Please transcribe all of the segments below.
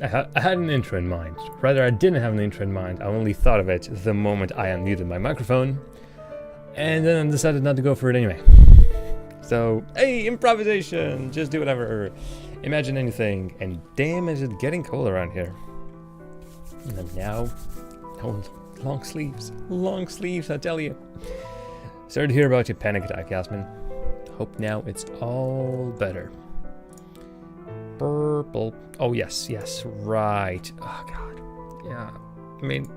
I had an intro in mind. Rather, I didn't have an intro in mind. I only thought of it the moment I unmuted my microphone. And then I decided not to go for it anyway. So, hey, improvisation! Just do whatever. Imagine anything. And damn, is it getting cold around here. And now, oh, long sleeves. Long sleeves, I tell you. Sorry to hear about your panic attack, Yasmin. Hope now it's all better. Purple. Oh, yes, right. Oh, God. Yeah. I mean,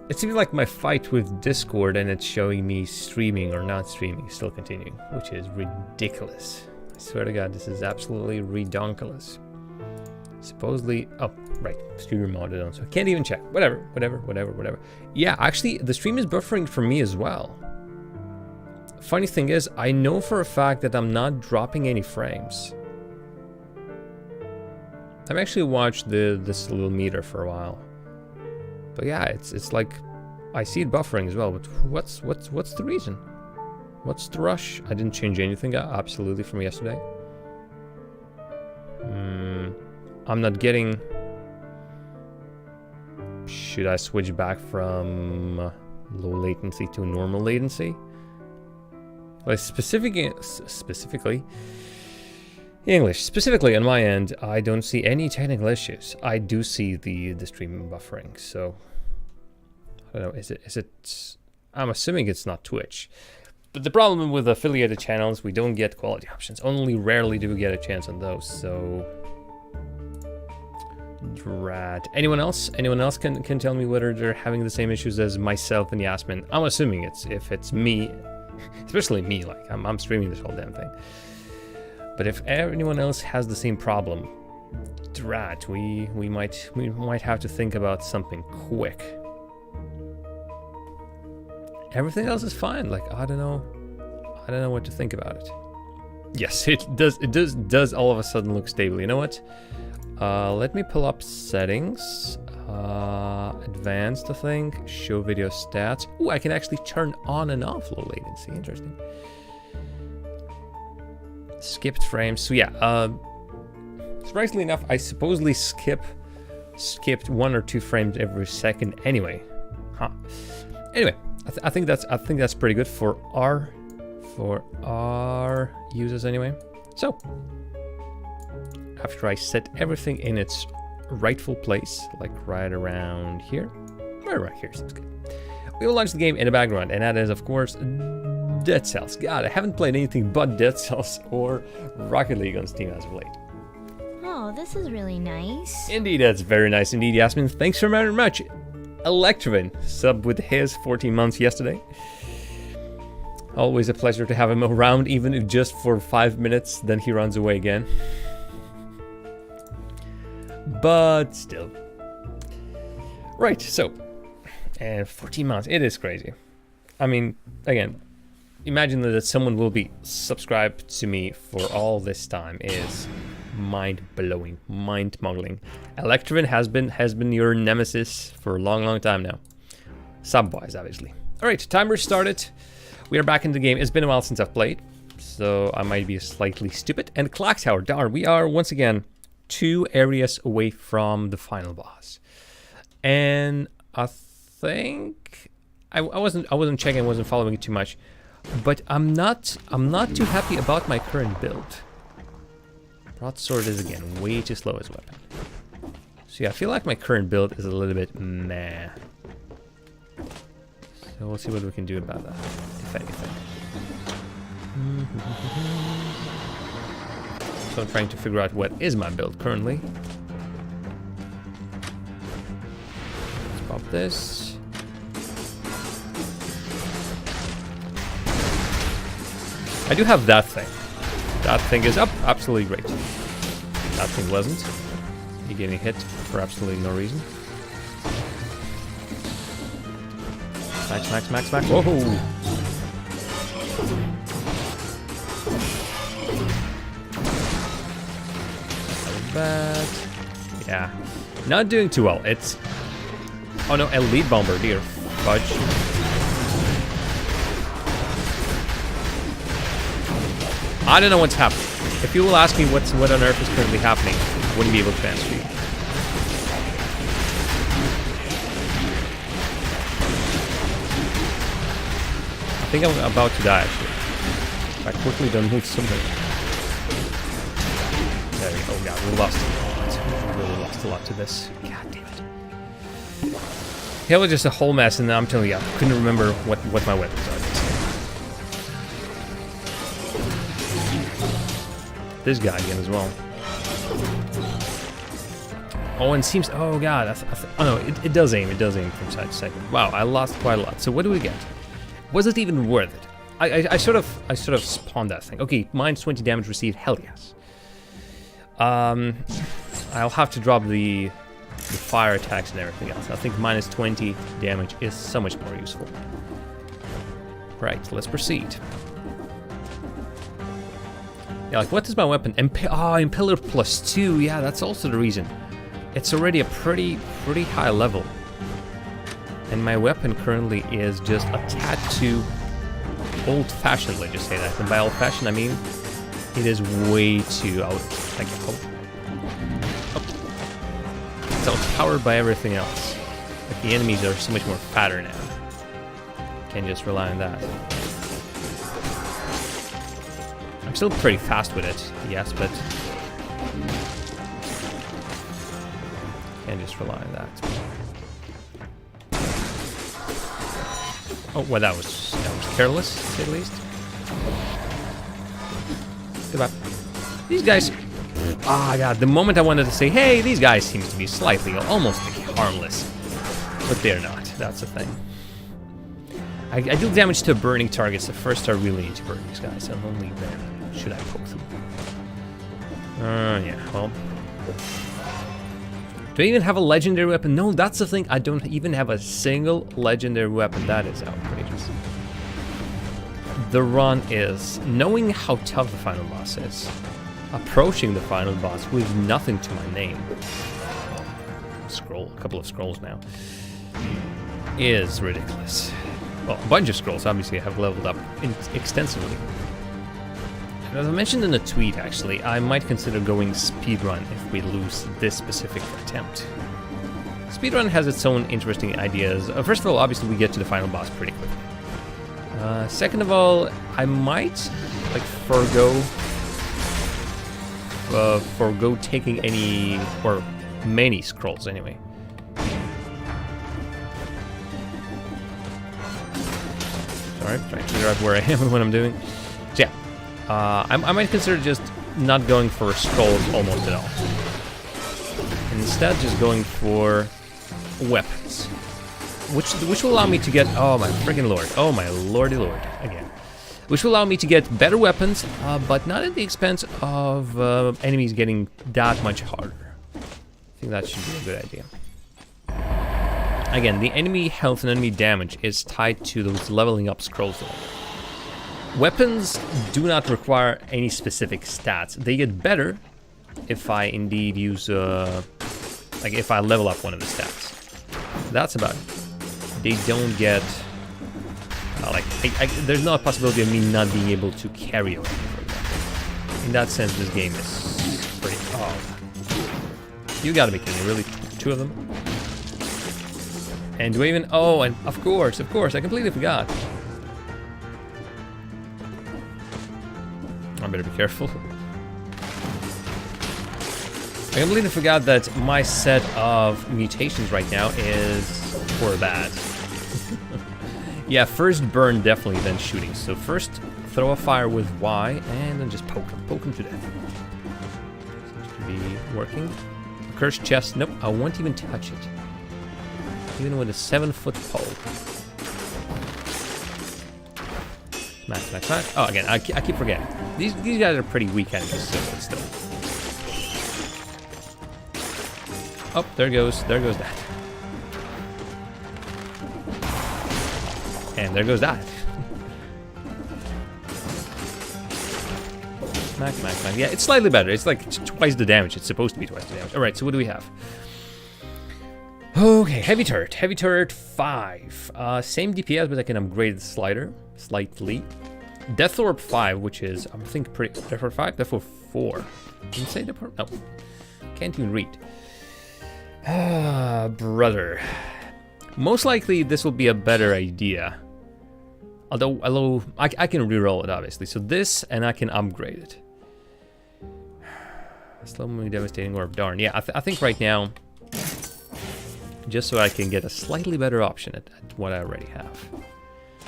it seems like my fight with Discord and it's showing me streaming or not streaming still continuing, which is ridiculous. I swear to God, this is absolutely redonkulous. Supposedly, oh, right, streamer modded on, so I can't even check. Whatever. Yeah, actually, the stream is buffering for me as well. Funny thing is, I know for a fact that I'm not dropping any frames. I've actually watched this little meter for a while, but yeah, it's like I see it buffering as well. But what's the reason? What's the rush? I didn't change anything absolutely from yesterday. I'm not getting. Should I switch back from low latency to normal latency? Like specifically. English. Specifically on my end, I don't see any technical issues. I do see the stream buffering, so I don't know, is it I'm assuming it's not Twitch. But the problem with affiliated channels, we don't get quality options. Only rarely do we get a chance on those, so drat. Anyone else can tell me whether they're having the same issues as myself and Yasmin? I'm assuming if it's me, especially me, like I'm streaming this whole damn thing. But if anyone else has the same problem, drat, we might have to think about something quick. Everything else is fine. Like I don't know what to think about it. Yes, it does all of a sudden look stable. You know what? Let me pull up settings, advanced, I think, show video stats. Ooh, I can actually turn on and off low latency. Interesting. Skipped frames. So yeah, surprisingly enough, I supposedly skipped 1 or 2 frames every second anyway. Huh. Anyway, I think that's pretty good for our users anyway. So after I set everything in its rightful place, like right around here, right here seems good. We will launch the game in the background, and that is of course Dead Cells. God, I haven't played anything but Dead Cells or Rocket League on Steam as of late. Oh, this is really nice. Indeed, that's very nice indeed, Yasmin. Thanks very much. Electrovin sub with his 14 months yesterday. Always a pleasure to have him around, even if just for 5 minutes, then he runs away again. But still. Right, so. And 14 months, it is crazy. I mean, again, imagine that someone will be subscribed to me for all this time is mind-blowing, mind-muggling. Electrovin has been your nemesis for a long time now. Sub-wise, obviously. Alright, timer started. We are back in the game. It's been a while since I've played, so I might be slightly stupid. And Clock Tower, darn, we are once again 2 areas away from the final boss. And I think I wasn't checking, I wasn't following it too much. But I'm not too happy about my current build. Broadsword is again way too slow as a weapon. So yeah, I feel like my current build is a little bit meh. So we'll see what we can do about that, if anything. So I'm trying to figure out what is my build currently. Let's pop this. I do have that thing. That thing is up, absolutely great. That thing wasn't. He getting hit for absolutely no reason. Max. Whoa! Bad. Yeah. Not doing too well. It's... Oh no, Elite Bombardier. Fudge. I don't know what's happening. If you will ask me what on earth is currently happening, wouldn't be able to answer you. I think I'm about to die, actually. If I quickly don't move somewhere. There we go. Oh god, we lost a lot. We really lost a lot to this. God damn it. Yeah, it was just a whole mess, and I'm telling you, I couldn't remember what my weapons are. This guy again as well. Oh, and seems... Oh god, oh no, it does aim. It does aim from side to side. Wow, I lost quite a lot. So what do we get? Was it even worth it? I sort of spawned that thing. Okay, minus 20 damage received. Hell yes. I'll have to drop the fire attacks and everything else. I think minus 20 damage is so much more useful. Right, let's proceed. Yeah, like what is my weapon? Impaler +2. Yeah, that's also the reason. It's already a pretty high level. And my weapon currently is just a tad too old-fashioned, let's just say that. And by old-fashioned, I mean it is way too it's outpowered by everything else. Like the enemies are so much more fatter now. Can't just rely on that. I'm still pretty fast with it, yes, but can't just rely on that. Oh, well, that was careless, to say the least. Goodbye. These guys... Ah, God, the moment I wanted to say, hey, these guys seem to be slightly, almost harmless. But they're not, that's the thing. I deal damage to burning targets, so first I really need to burn these guys, and only then should I poke them. Yeah, well... Do I even have a legendary weapon? No, that's the thing. I don't even have a single legendary weapon. That is outrageous. The run is knowing how tough the final boss is. Approaching the final boss with nothing to my name. Scroll, a couple of scrolls now. Is ridiculous. Well, a bunch of scrolls, obviously, I have leveled up extensively. As I mentioned in a tweet, actually, I might consider going speedrun if we lose this specific attempt. Speedrun has its own interesting ideas. First of all, obviously, we get to the final boss pretty quickly. Second of all, I might like forgo taking any or many scrolls anyway. Sorry, trying to figure out where I am and what I'm doing. So yeah. I might consider just not going for scrolls almost at all. And instead, just going for weapons, which will allow me to get oh my freaking lord, oh my lordy lord again, which will allow me to get better weapons, but not at the expense of enemies getting that much harder. I think that should be a good idea. Again, the enemy health and enemy damage is tied to those leveling up scrolls. Weapons do not require any specific stats. They get better if I indeed use, like if I level up one of the stats. That's about it. They don't get, there's no possibility of me not being able to carry a weapon, for example. In that sense, this game is pretty, oh. You gotta be kidding me, really? Two of them? And do I even, oh, and of course, I completely forgot. I better be careful. I completely forgot that my set of mutations right now is for that. Yeah, first burn definitely, then shooting. So first throw a fire with Y and then just poke him to death. Seems to be working. Cursed chest, nope, I won't even touch it. Even with a 7-foot pole. Smack. Oh, again, I keep forgetting. These guys are pretty weak enemies, still. Oh, there goes that. And there goes that. Smack. Yeah, it's slightly better. It's like twice the damage. It's supposed to be twice the damage. Alright, so what do we have? Okay, heavy turret 5. Same DPS, but I can upgrade the slider slightly. Death Orb 5, which is, I think, pretty... Death Orb 5? Death Orb 4. Didn't say Death Orb? No. Can't even read. Ah, brother. Most likely this will be a better idea. Although I can reroll it, obviously. So this, and I can upgrade it. Slow moving, devastating orb. Darn. Yeah, I think right now, just so I can get a slightly better option at what I already have.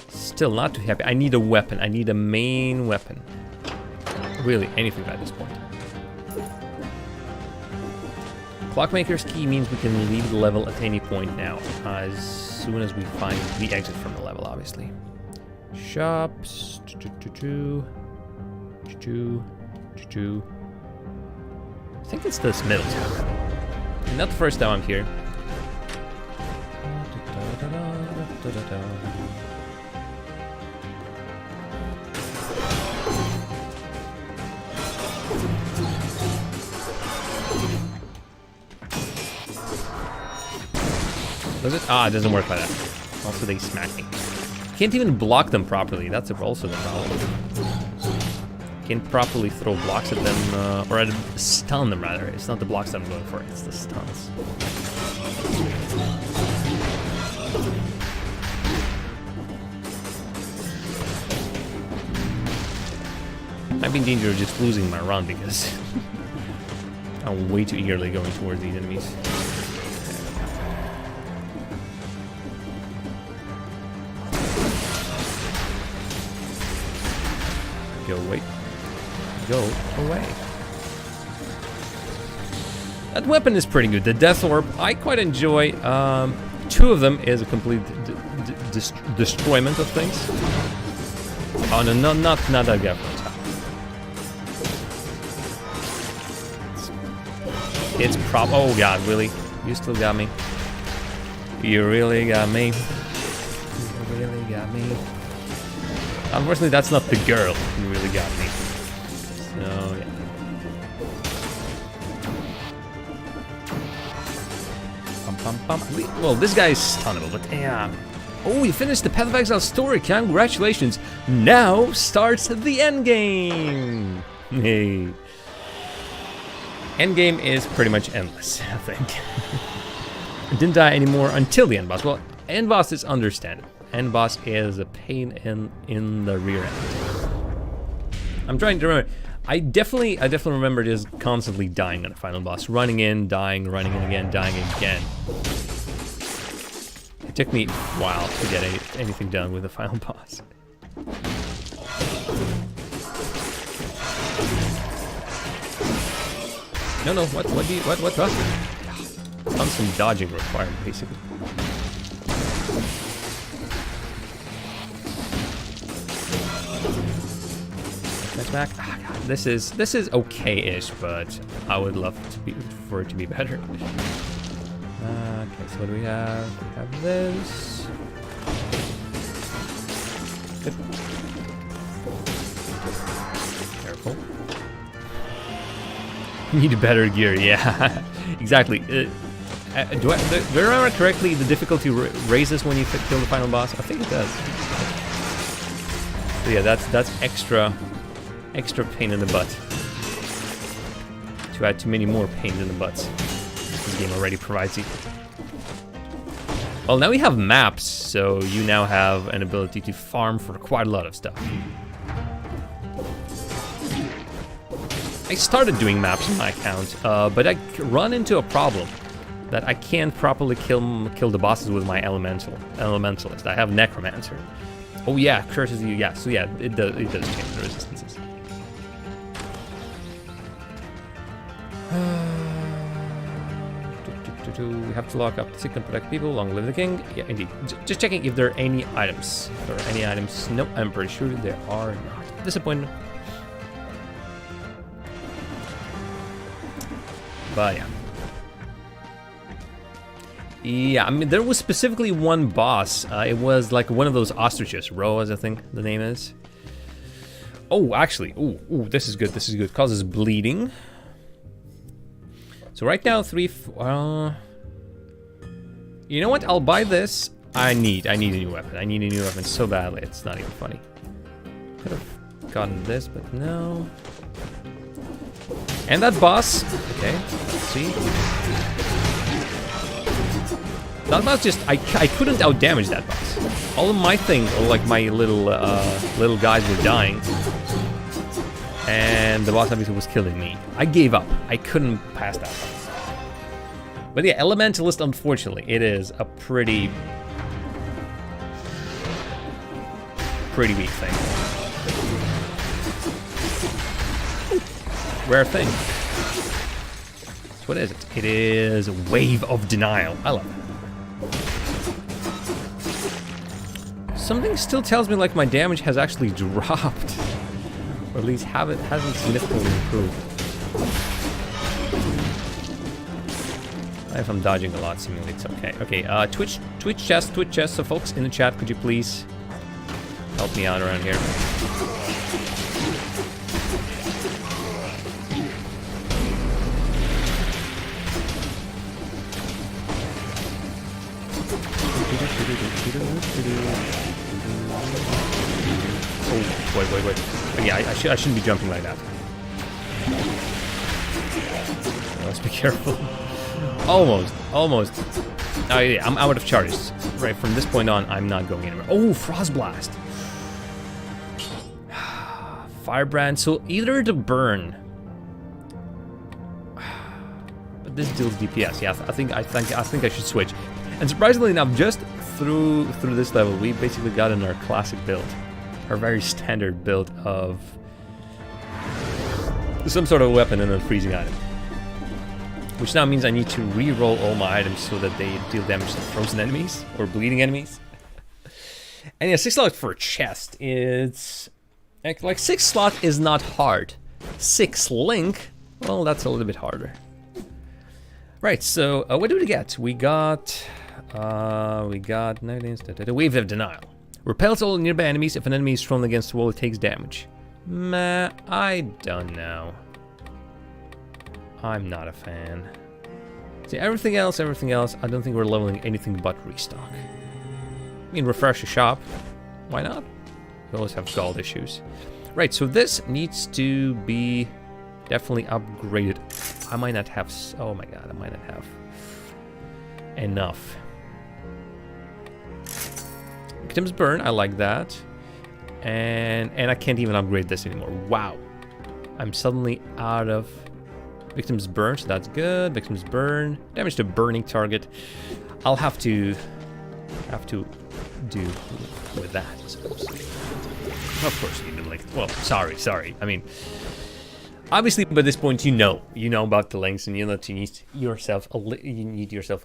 Still not too happy. I need a weapon. I need a main weapon. Really, anything at this point. Clockmaker's key means we can leave the level at any point now, as soon as we find the exit from the level, obviously. Shops. I think it's this middle tab. Not the first time I'm here. Does it? Ah, it doesn't work like that. Also, they smack me. Can't even block them properly. That's also the problem. Can't properly throw blocks at them, or stun them rather. It's not the blocks that I'm going for, it's the stuns. I've been in danger of just losing my run because I'm way too eagerly going towards these enemies. Go away. Go away. That weapon is pretty good. The Death Orb, I quite enjoy. Two of them is a complete destroyment of things. Oh no, not that guy. It's oh god, really? You still got me. You really got me. You really got me. Unfortunately, that's not the girl who really got me. So, yeah. Well, this guy is stunnable, but yeah. Oh, you finished the Path of Exile story. Congratulations. Now starts the endgame. Hey. Endgame is pretty much endless, I think. Didn't die anymore until the end boss. Well, end boss is understandable. End boss is a pain in the rear end. I'm trying to remember. I definitely remember just constantly dying on the final boss. Running in, dying, running in again, dying again. It took me a while to get anything done with the final boss. No, what? Constant dodging required, basically. Back. Ah, God, this is okay-ish, but I would love for it to be better. Okay, so what do we have? We have this. Good. Careful. Need better gear, yeah. Exactly. Do I remember correctly? The difficulty raises when you kill the final boss. I think it does. So yeah, that's extra pain in the butt. To add too many more pains in the butts. This game already provides you. Well, now we have maps, so you now have an ability to farm for quite a lot of stuff. I started doing maps on my account, but I run into a problem that I can't properly kill the bosses with my elementalist. I have necromancer. Oh yeah, curses you. Yeah, so yeah, it does change the resistances. We have to lock up the sick and protect people. Long live the king. Yeah, indeed. Just checking if there are any items. If there are any items. No, I'm pretty sure there are not. Disappointment. But yeah. Yeah, I mean, there was specifically one boss. It was like one of those ostriches. Rose, I think the name is. Oh, actually. Ooh, this is good. This is good. Causes bleeding. So right now, you know what? I'll buy this. I need a new weapon. I need a new weapon so badly. It's not even funny. Could have gotten this, but no. And that boss, okay, let's see. That boss just, I couldn't outdamage that boss. All of my things, like my little guys were dying. And the boss obviously was killing me. I gave up. I couldn't pass that boss. But yeah, Elementalist, unfortunately, it is a pretty weak thing. Rare thing. So what is it? It is Wave of Denial. I love it. Something still tells me like my damage has actually dropped. Or at least hasn't significantly improved. If I'm dodging a lot, seemingly it's okay. Okay, Twitch chest. So folks in the chat, could you please help me out around here? Oh, wait. Yeah, I shouldn't be jumping like that. Let's be careful. Almost. Oh yeah, I'm out of charges. Right, from this point on, I'm not going anywhere. Oh, Frost Blast. Firebrand, so either to burn. But this deals DPS. Yeah, I think I should switch. And surprisingly enough, just through this level, we basically got in our classic build. Our very standard build of some sort of weapon and a freezing item. Which now means I need to re-roll all my items so that they deal damage to frozen enemies or bleeding enemies. And yeah, 6 slot for a chest is like 6 slot is not hard. 6 link, well, that's a little bit harder. Right, so what do we get? We got the Wave of Denial. Repels all nearby enemies. If an enemy is thrown against the wall, it takes damage. Meh, I don't know. I'm not a fan. See, everything else, I don't think we're leveling anything but restock. I mean, refresh the shop. Why not? We always have gold issues. Right, so this needs to be definitely upgraded. I might not have... Oh my god, I might not have enough. Victim's Burn, I like that. And I can't even upgrade this anymore. Wow. I'm suddenly out of Victim's Burn, so that's good. Victim's Burn. Damage to burning target. I'll have to do with that, I suppose. Of course you do like... Well, sorry. I mean... Obviously, by this point, you know about the links, and you know that you need yourself a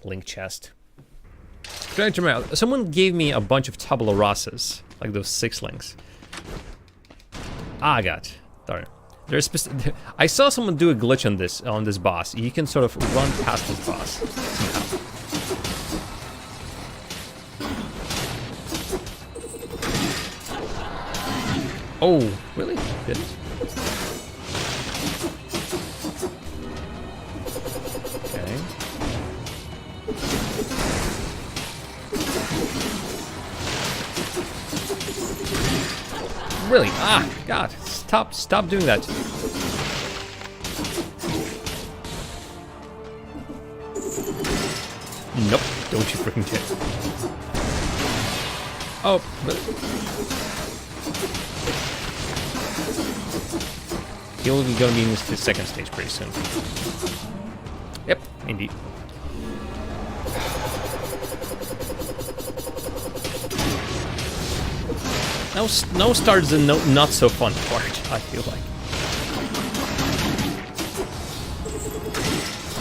link chest. Trying to remember, someone gave me a bunch of tabula rasas, like those 6 links. I got. Darn it. There's I saw someone do a glitch on this boss. You can sort of run past this boss somehow. Oh, really? Did it? Okay. Really? Ah, God. Stop doing that. Nope. Don't you freaking dare. Oh, really? He'll be going to be in this second stage pretty soon. Yep, indeed. Now starts the not so fun part, I feel like.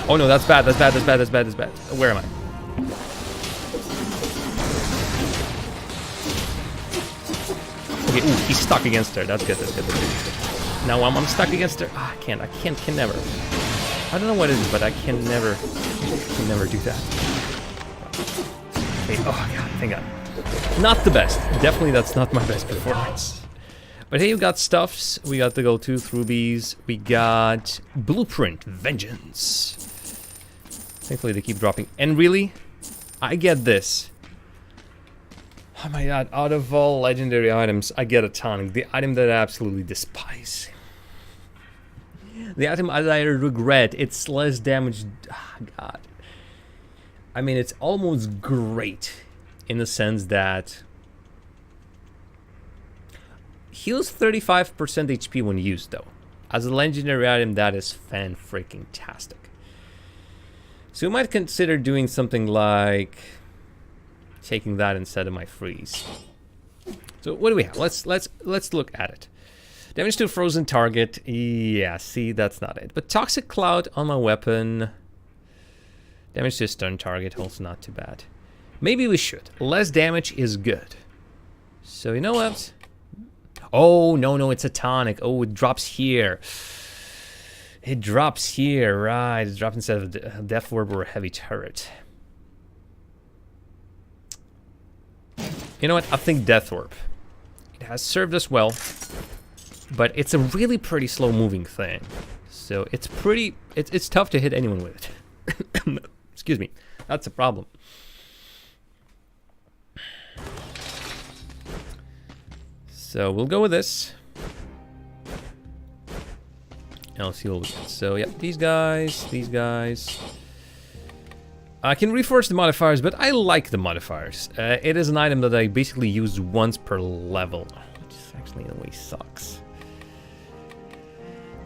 Oh no, that's bad. Where am I? Okay, ooh, he's stuck against her. That's good. Now I'm stuck against her. Ah, I can never. I don't know what it is, but I can never do that. Okay, oh god, thank god. Not the best. Definitely that's not my best performance. But hey, we got stuffs. We got the gold tooth rubies. We got Blueprint Vengeance. Thankfully they keep dropping. And really, I get this. Oh my god, out of all legendary items, I get a tonic. The item that I absolutely despise. The item I regret, it's less damage. Ah, God. I mean, it's almost great in the sense that heals 35% HP when used, though. As a legendary item, that is fan-freaking-tastic. So you might consider doing something like taking that instead of my freeze. So what do we have? Let's look at it. Damage to a frozen target. Yeah, see, that's not it. But Toxic Cloud on my weapon. Damage to a stun target, also not too bad. Maybe we should. Less damage is good. So you know what? Oh, no, it's a tonic. Oh, it drops here. It drops here, right. It drops instead of a Death Orb or a Heavy Turret. You know what? I think Death Orb. It has served us well, but it's a really pretty slow moving thing. So it's it's tough to hit anyone with it. Excuse me. That's a problem. So we'll go with this. And I'll see what we get. So yeah, these guys. I can reforce the modifiers, but I like the modifiers. It is an item that I basically use once per level, which actually in a way sucks.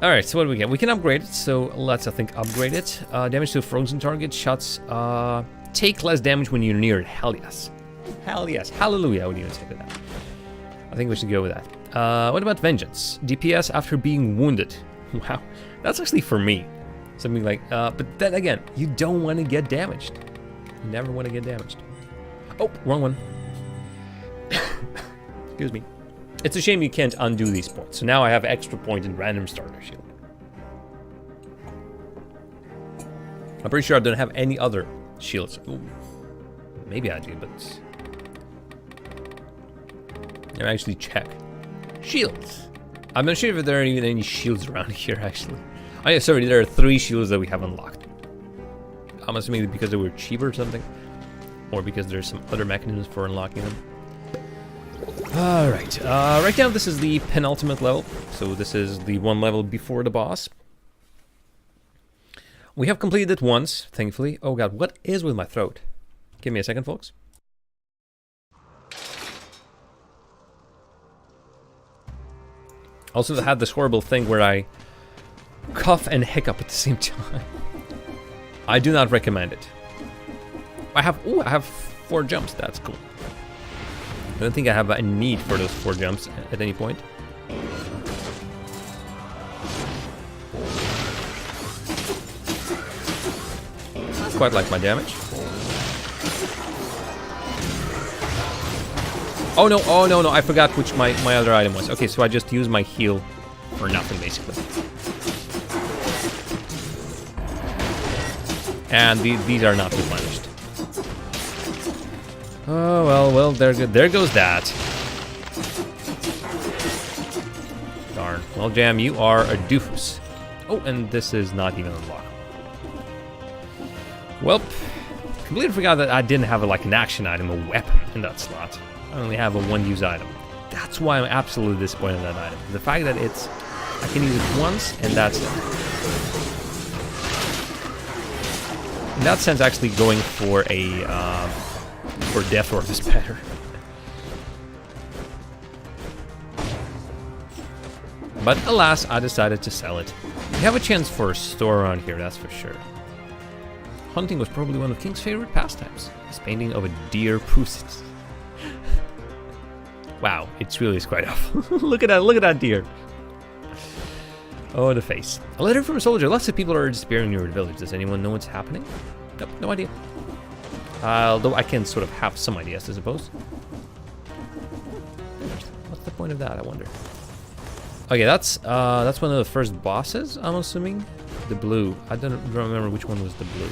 Alright, so what do we get? We can upgrade it, so let's, I think, upgrade it. Damage to a frozen target, shots take less damage when you're near it. Hell yes. Hell yes. Hallelujah, I would even say that. I think we should go with that. What about Vengeance? DPS after being wounded. Wow, that's actually for me. Something like, but then again, you don't want to get damaged. You never want to get damaged. Oh, wrong one. Excuse me. It's a shame you can't undo these points. So now I have extra point in random starter shield. I'm pretty sure I don't have any other shields. Ooh, maybe I do, but let me actually check. Shields. I'm not sure if there are even any shields around here, actually. Oh yeah, sorry, there are 3 shields that we have unlocked. I'm assuming because they were cheaper or something. Or because there's some other mechanisms for unlocking them. Alright, right now this is the penultimate level. So this is the one level before the boss. We have completed it once, thankfully. Oh god, what is with my throat? Give me a second, folks. Also had this horrible thing where I cough and hiccup at the same time. I do not recommend it. I have 4 jumps, that's cool. I don't think I have a need for those 4 jumps at any point. I quite like my damage. Oh no, I forgot which my other item was. Okay, so I just used my heal for nothing, basically. And these are not replenished. Oh, well, there goes that. Darn. Well, Jam, you are a doofus. Oh, and this is not even unlocked. Well, completely forgot that I didn't have like an action item, a weapon in that slot. I only have a 1-use item. That's why I'm absolutely disappointed in that item. The fact that I can use it once, and that's it. In that sense, actually going for a Death Orb is better. But alas, I decided to sell it. We have a chance for a store around here, that's for sure. Hunting was probably one of King's favorite pastimes. His painting of a deer proves it. Wow, it really is quite awful. Look at that deer. Oh, the face. A letter from a soldier. Lots of people are disappearing near the village. Does anyone know what's happening? Nope, no idea. Although I can sort of have some ideas, I suppose. What's the point of that, I wonder? Okay, that's one of the first bosses, I'm assuming. The blue. I don't remember which one was the blue.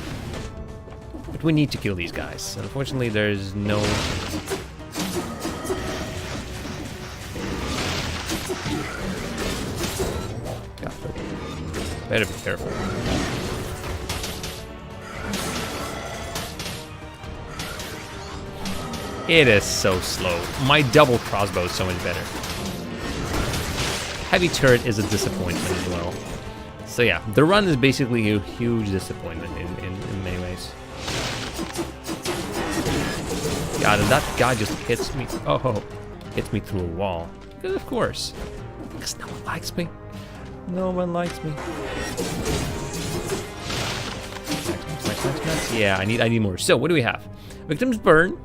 But we need to kill these guys. Unfortunately, there's no... Better be careful. It is so slow. My double crossbow is so much better. Heavy turret is a disappointment as well. So yeah, the run is basically a huge disappointment in many ways. God, and that guy just hits me. Oh, hits me through a wall. Because of course. Because no one likes me. No one likes me. Max. Yeah, I need more. So what do we have? Victims burn.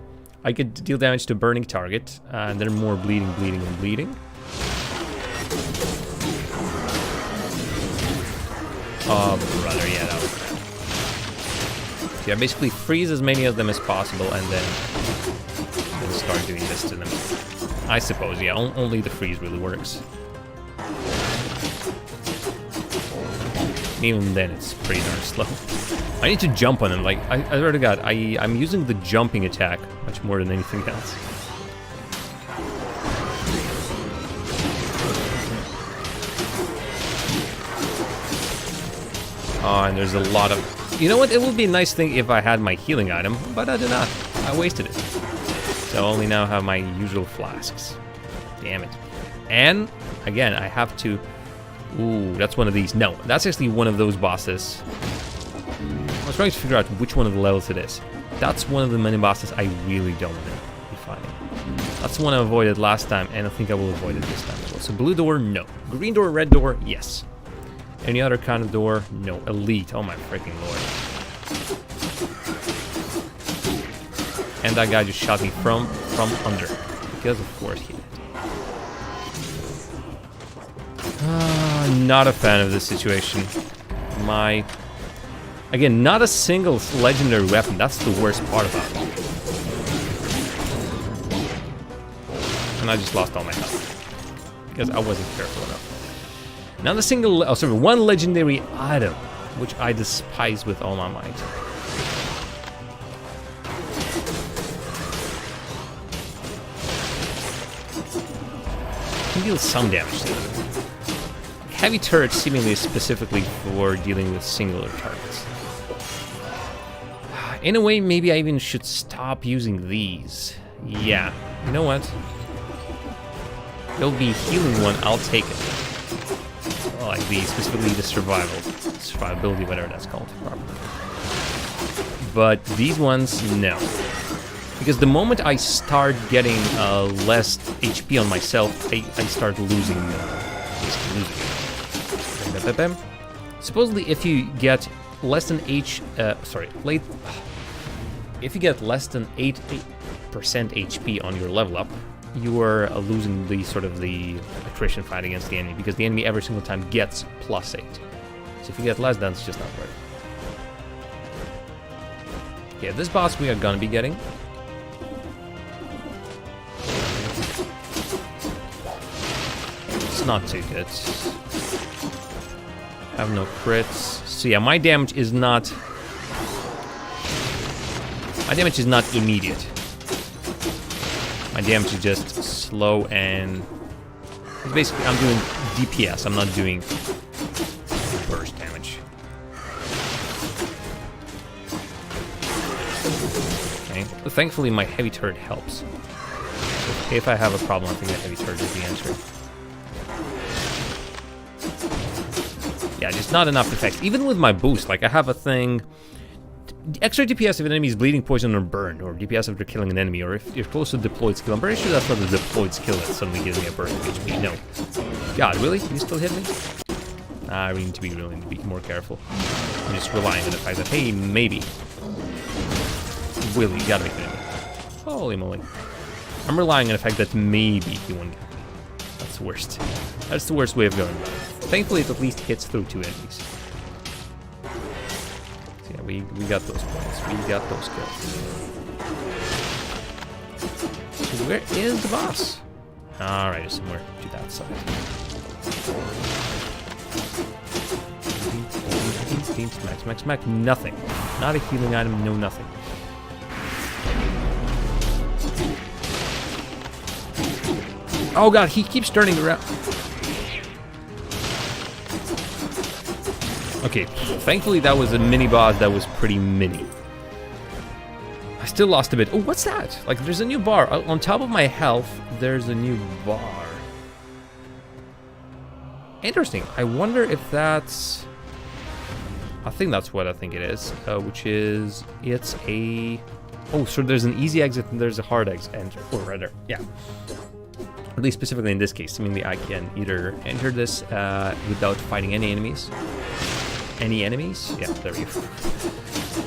I could deal damage to a burning target. And then more bleeding. Oh, brother, yeah, that was bad. Yeah, basically freeze as many of them as possible and then start doing this to them. I suppose, yeah, only the freeze really works. Even then, it's pretty darn slow. I need to jump on them, like, I swear to God, I'm using the jumping attack much more than anything else. Oh, and there's a lot of... You know what? It would be a nice thing if I had my healing item, but I did not. I wasted it. So I only now have my usual flasks. Damn it. And, again, I have to... Ooh, that's one of these. No, that's actually one of those bosses. I was trying to figure out which one of the levels it is. That's one of the mini bosses I really don't want to be fighting. That's the one I avoided last time, and I think I will avoid it this time as well. So blue door, no. Green door, red door, yes. Any other kind of door? No. Elite. Oh my freaking lord. And that guy just shot me from under. Because of course he did. Not a fan of this situation. Again, not a single legendary weapon. That's the worst part about it. And I just lost all my health. Because I wasn't careful enough. Not a single, one legendary item, which I despise with all my might. Can deal some damage to them. Heavy turrets seemingly specifically for dealing with singular targets. In a way, maybe I even should stop using these. Yeah, you know what? There'll be a healing one, I'll take it. Like specifically the survivability, whatever that's called properly. But these ones, no. Because the moment I start getting less HP on myself, I start losing. Supposedly, if you get less than if you get less than 8% HP on your level up, you are losing the the attrition fight against the enemy, because the enemy every single time gets +8. So if you get less, then it's just not worth it. Yeah, this boss we are gonna be getting. It's not too good. Have no crits. So yeah, my damage is not immediate. My damage is just slow and... Basically, I'm doing DPS, I'm not doing burst damage. Okay, but thankfully my heavy turret helps. If I have a problem, I think the heavy turret is the answer. Yeah, just not enough effects. Even with my boost, like I have a thing... Extra DPS if an enemy is bleeding, poison, or burned, or DPS after killing an enemy, or if you're close to deployed skill. I'm pretty sure that's not the deployed skill that suddenly gives me a burst of HP. No. God, really? You still hit me? I really need to be more careful. I'm just relying on the fact that, hey, maybe. Will, you gotta be kidding me. Holy moly. I'm relying on the fact that maybe he won't get me. That's the worst. That's the worst way of going about it. Thankfully, it at least hits through 2 enemies. Yeah, we got those points. We got those kills. So where is the boss? Alright, somewhere to that side. Smack. Nothing. Not a healing item, no nothing. Oh god, he keeps turning around. Okay, thankfully that was a mini boss that was pretty mini. I still lost a bit. Oh, what's that? Like, there's a new bar. On top of my health, there's a new bar. Interesting. I wonder if that's... think that's what I think it is, which is, it's a... Oh, so there's an easy exit and there's a hard exit, or rather, yeah. At least specifically in this case, meaning I can either enter this without fighting any enemies. Any enemies? Yeah, there we go.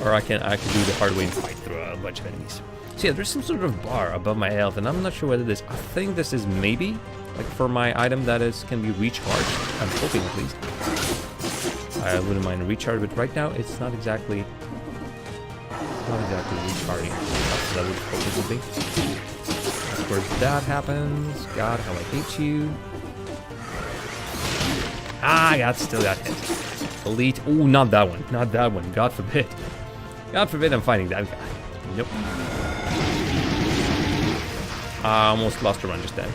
Or I can do the hard way and fight through a bunch of enemies. So yeah, there's some sort of bar above my health, and I'm not sure what it is. I think this is maybe, like for my item that can be recharged. I'm hoping at least. I wouldn't mind a recharge, but right now it's not exactly recharging. That would hope it would be. Of course, that happens. God, how I hate you. Ah, still got hit. Elite. Oh, not that one. Not that one. God forbid. God forbid I'm fighting that guy. Nope. I almost lost a run just then.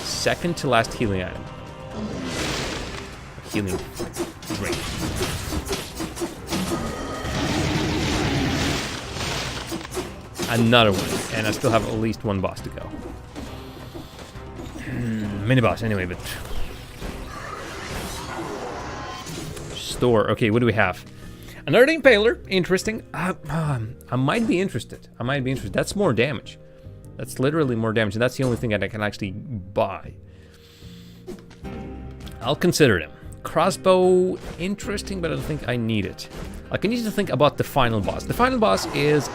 Second to last healing item. Healing. Great. Another one. And I still have at least one boss to go. Mini boss anyway, but... Store. Okay, what do we have? Another Impaler. Interesting. I might be interested. That's more damage. That's literally more damage, and that's the only thing that I can actually buy. I'll consider them. Crossbow, interesting, but I don't think I need it. Like, I need to think about the final boss. The final boss is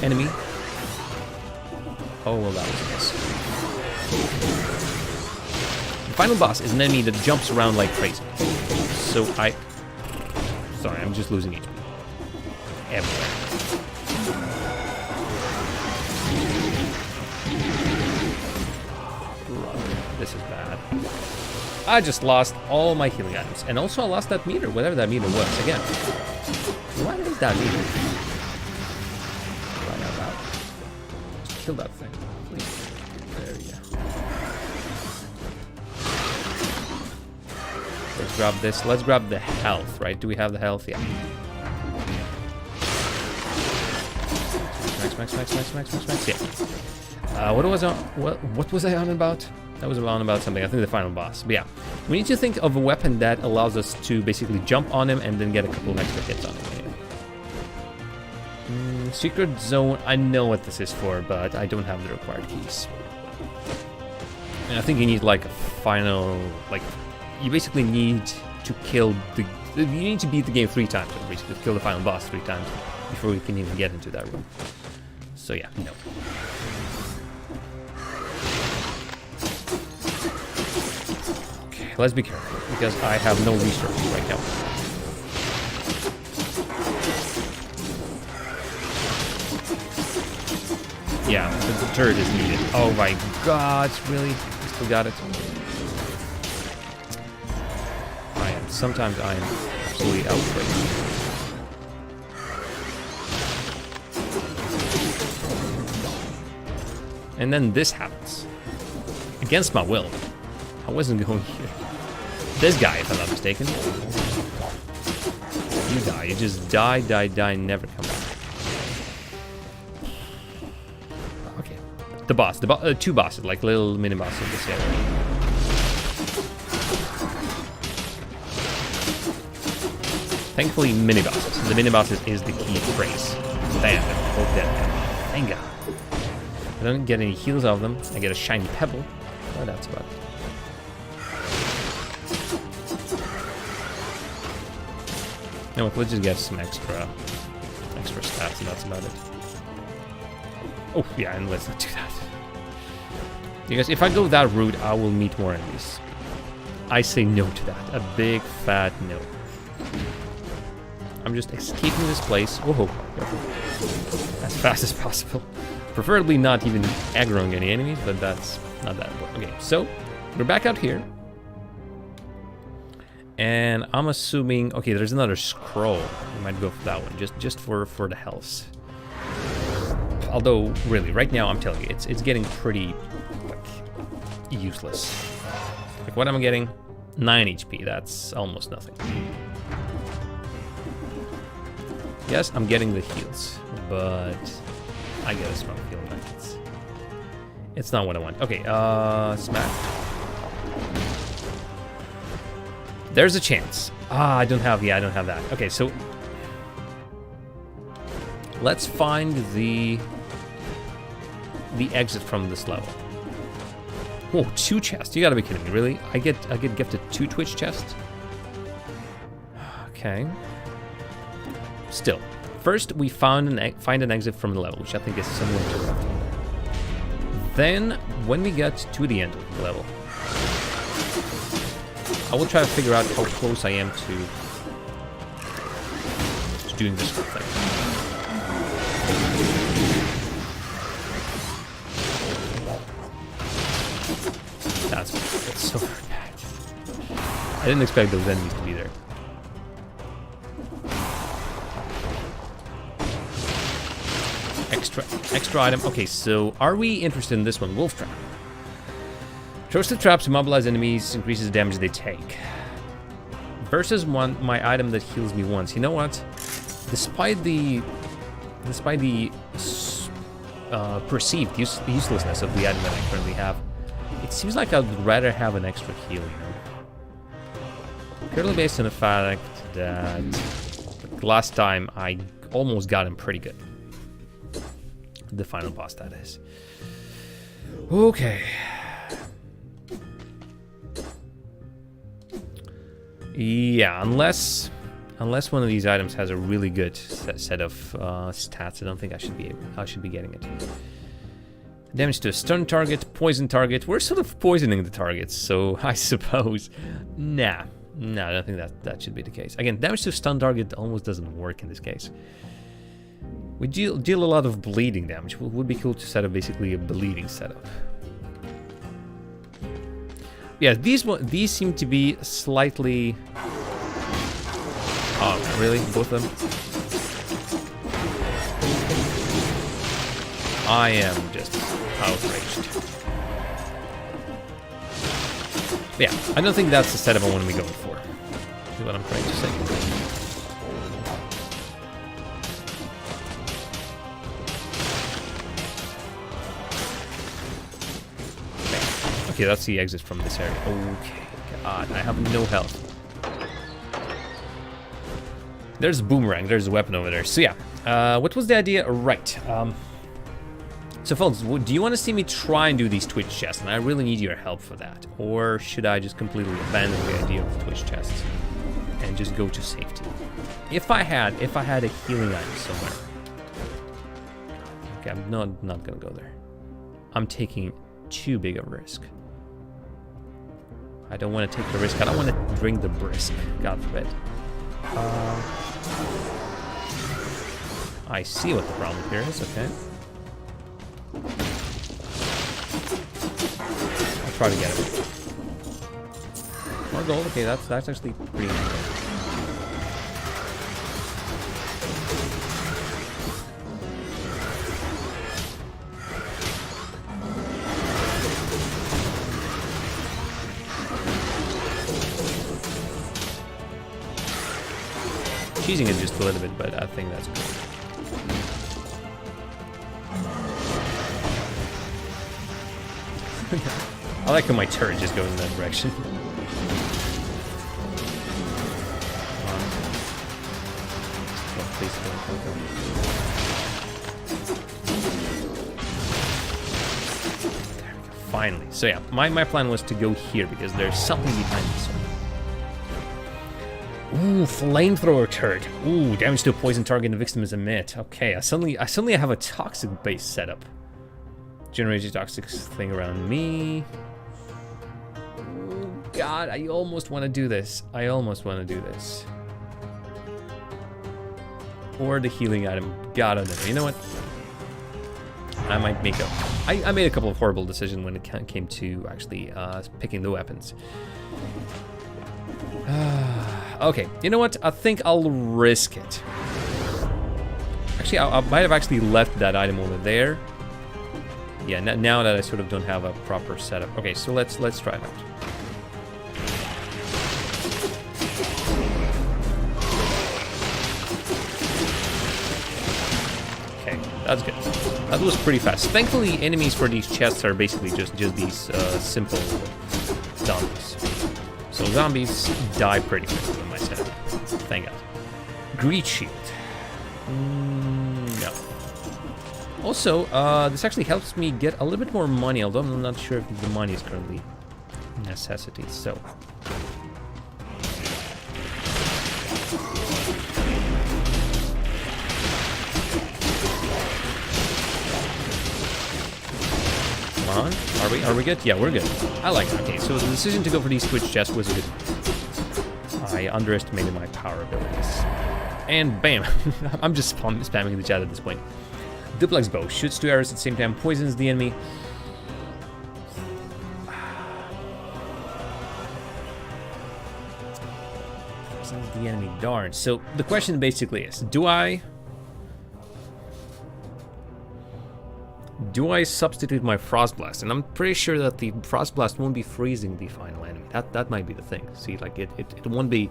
enemy. Oh, well, that was a miss. The final boss is an enemy that jumps around like crazy. So sorry, I'm just losing HP. Everywhere. This is bad. I just lost all my healing items. And also I lost that meter, whatever that meter was. Again. What is that meter? Right now, about. Just kill that thing, please. There we go. Let's grab this. Let's grab the health, right? Do we have the health? Yeah. Max. Yeah. What was I on about? That was on about something. I think the final boss. But yeah, we need to think of a weapon that allows us to basically jump on him and then get a couple of extra hits on him. Anyway. Secret zone. I know what this is for, but I don't have the required keys. And I think you need like a final, like, you basically need to kill the. You need to beat the game 3 times, or basically kill the final boss 3 times before we can even get into that room. So yeah, no. Okay, let's be careful, because I have no resources right now. Yeah, the turret is needed. Oh my god, really? I still got it. Sometimes I am absolutely outraged. And then this happens. Against my will. I wasn't going here. This guy, if I'm not mistaken. You die. You just die, never come back. Okay. The boss. 2 bosses, like little mini bosses in this area. Thankfully, mini bosses. The mini bosses is the key phrase. Bam. Both dead. Thank God. I don't get any heals of them. I get a shiny pebble. Oh, that's about it. No, let's just get some extra stats, and that's about it. Oh, yeah, and let's not do that. Because if I go that route, I will meet more enemies. I say no to that. A big, fat no. I'm just escaping this place. Whoa, as fast as possible. Preferably not even aggroing any enemies, but that's not that important. Okay, so we're back out here. And I'm assuming, okay, there's another scroll. We might go for that one, just for the health. Although, really, right now, I'm telling you, it's getting pretty, like, useless. Like, what am I getting? 9 HP, that's almost nothing. Yes, I'm getting the heals, but I get a strong feeling like it's not what I want. Okay, smack. There's a chance. Ah, I don't have that. Okay, so let's find the exit from this level. Oh, 2 chests. You gotta be kidding me, really? I get gifted 2 Twitch chests? Okay. Still. First, we find an exit from the level, which I think is similar to that. Then, when we get to the end of the level, I will try to figure out how close I am to doing this whole thing. That's so bad. I didn't expect those enemies to be there. Extra item. Okay, so are we interested in this one? Wolf Trap. Trusted traps immobilize enemies, increases the damage they take. Versus my item that heals me once. You know what? Despite the perceived uselessness of the item that I currently have, it seems like I'd rather have an extra heal, you know? Purely based on the fact that last time I almost got him pretty good. The final boss, that is. Okay. Yeah, unless one of these items has a really good set of stats, I don't think I should be getting it. Damage to a stun target, poison target. We're sort of poisoning the targets, so I suppose. Nah, I don't think that should be the case. Again, damage to a stun target almost doesn't work in this case. We deal a lot of bleeding damage. Would be cool to set up basically a bleeding setup. Yeah, these seem to be slightly. Oh, really? Both of them? I am just outraged. Yeah, I don't think that's the setup I want to be going for. Is what I'm trying to say. Okay, that's the exit from this area. Okay, God, I have no health. There's a boomerang, there's a weapon over there. So yeah, what was the idea? Right. So folks, do you want to see me try and do these Twitch chests? And I really need your help for that. Or should I just completely abandon the idea of the Twitch chests and just go to safety? If I had a healing item somewhere. Okay, I'm not gonna go there. I'm taking too big of a risk. I don't want to take the risk. I don't want to drink the brisk. God forbid. I see what the problem here is. Okay. I'll try to get it. More gold. Okay, that's actually pretty nice. Cheesing it just a little bit, but I think that's good. I like how my turret just goes in that direction. Oh, please don't. There we go. Finally. So yeah, my plan was to go here because there's something behind this one. Ooh, flamethrower turret. Ooh, damage to a poison target and the victim is emit. Okay, I suddenly have a toxic base setup. Generates a toxic thing around me. Oh God, I almost want to do this. Or the healing item. God, I don't know. You know what? I might make I made a couple of horrible decisions when it came to actually picking the weapons. Okay, you know what? I think I'll risk it. Actually, I might have actually left that item over there. Yeah, now that I sort of don't have a proper setup. Okay, so let's try it out. Okay, that's good. That was pretty fast. Thankfully, enemies for these chests are basically just these simple zombies. So zombies die pretty quickly on my side. Thank God. Greed Shield. No. Also, this actually helps me get a little bit more money, although I'm not sure if the money is currently a necessity. So. Come on. Are we good? Yeah, we're good. I like it. Okay, so the decision to go for these Twitch chests was good. I underestimated my power abilities. And bam! I'm just spamming the chat at this point. Duplex bow. Shoots 2 arrows at the same time. Poisons the enemy. Poisons the enemy. Darn. So the question basically is, do I substitute my Frost Blast? And I'm pretty sure that the Frost Blast won't be freezing the final enemy. That might be the thing. See, like it won't be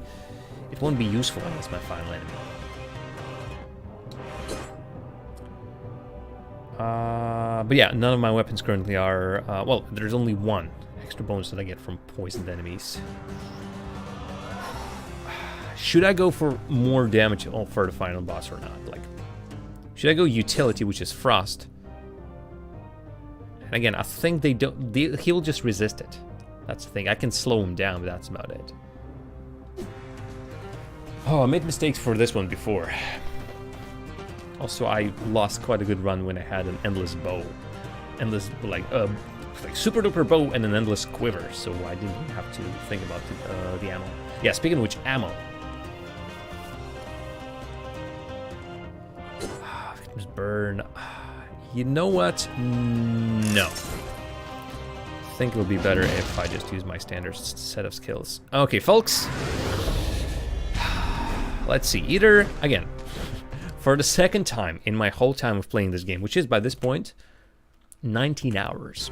useful against my final enemy. But yeah, none of my weapons currently are. Well, there's only one extra bonus that I get from poisoned enemies. Should I go for more damage for the final boss or not? Like, should I go utility, which is Frost? And again, I think they don't. He'll just resist it. That's the thing. I can slow him down, but that's about it. Oh, I made mistakes for this one before. Also, I lost quite a good run when I had an endless bow. Endless, like super duper bow and an endless quiver, so I didn't even have to think about the ammo. Yeah, speaking of which, ammo. Victims burn. You know what? No. I think it would be better if I just use my standard set of skills. Okay, folks. Let's see. Either, again, for the second time in my whole time of playing this game, which is by this point 19 hours.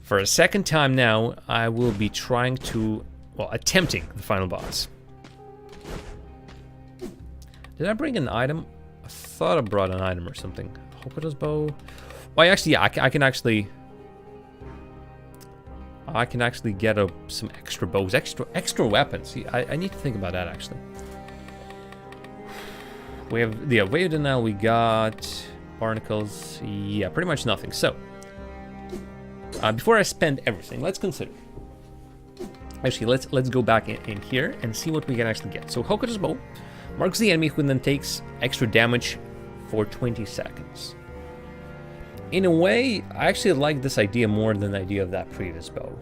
For a second time now, I will be trying to, well, attempting the final boss. Did I bring an item? I thought I brought an item or something. Hokuto's bow. Well, actually, yeah, I can actually get some extra bows, extra weapons. See, I need to think about that actually. We have the Wave Denial, we got barnacles, yeah, pretty much nothing. So, before I spend everything, let's consider. Actually, let's go back in here and see what we can actually get. So, Hokuto's bow marks the enemy who then takes extra damage for 20 seconds. In a way, I actually like this idea more than the idea of that previous bow.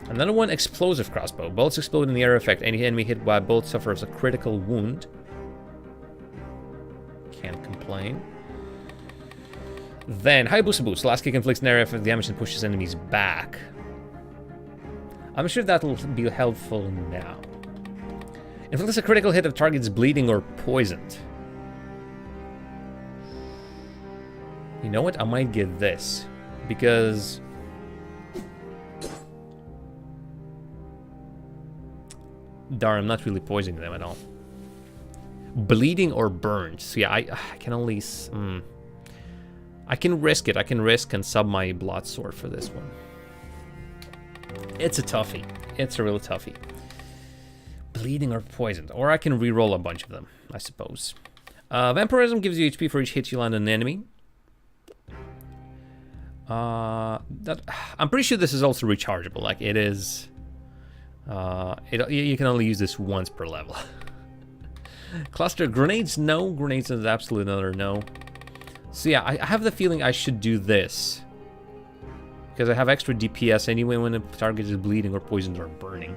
Another one, explosive crossbow. Bullets explode in the air effect. Any enemy hit by a bullet suffers a critical wound. Can't complain. Then, Hayabusa boots. Last kick inflicts an area effect damage and pushes enemies back. I'm sure that will be helpful now. Inflicts a critical hit if target's bleeding or poisoned. You know what? I might get this. Because darn, I'm not really poisoning them at all. Bleeding or burned. So yeah, I can only... I can risk it. I can risk and sub my blood sword for this one. It's a toughie. It's a real toughie. Bleeding or poisoned. Or I can reroll a bunch of them, I suppose. Vampirism gives you HP for each hit you land on an enemy. I'm pretty sure this is also rechargeable. Like, it is... you can only use this once per level. Cluster grenades, no. Grenades is absolutely another no. So yeah, I have the feeling I should do this. Because I have extra DPS anyway when the target is bleeding or poisoned or burning.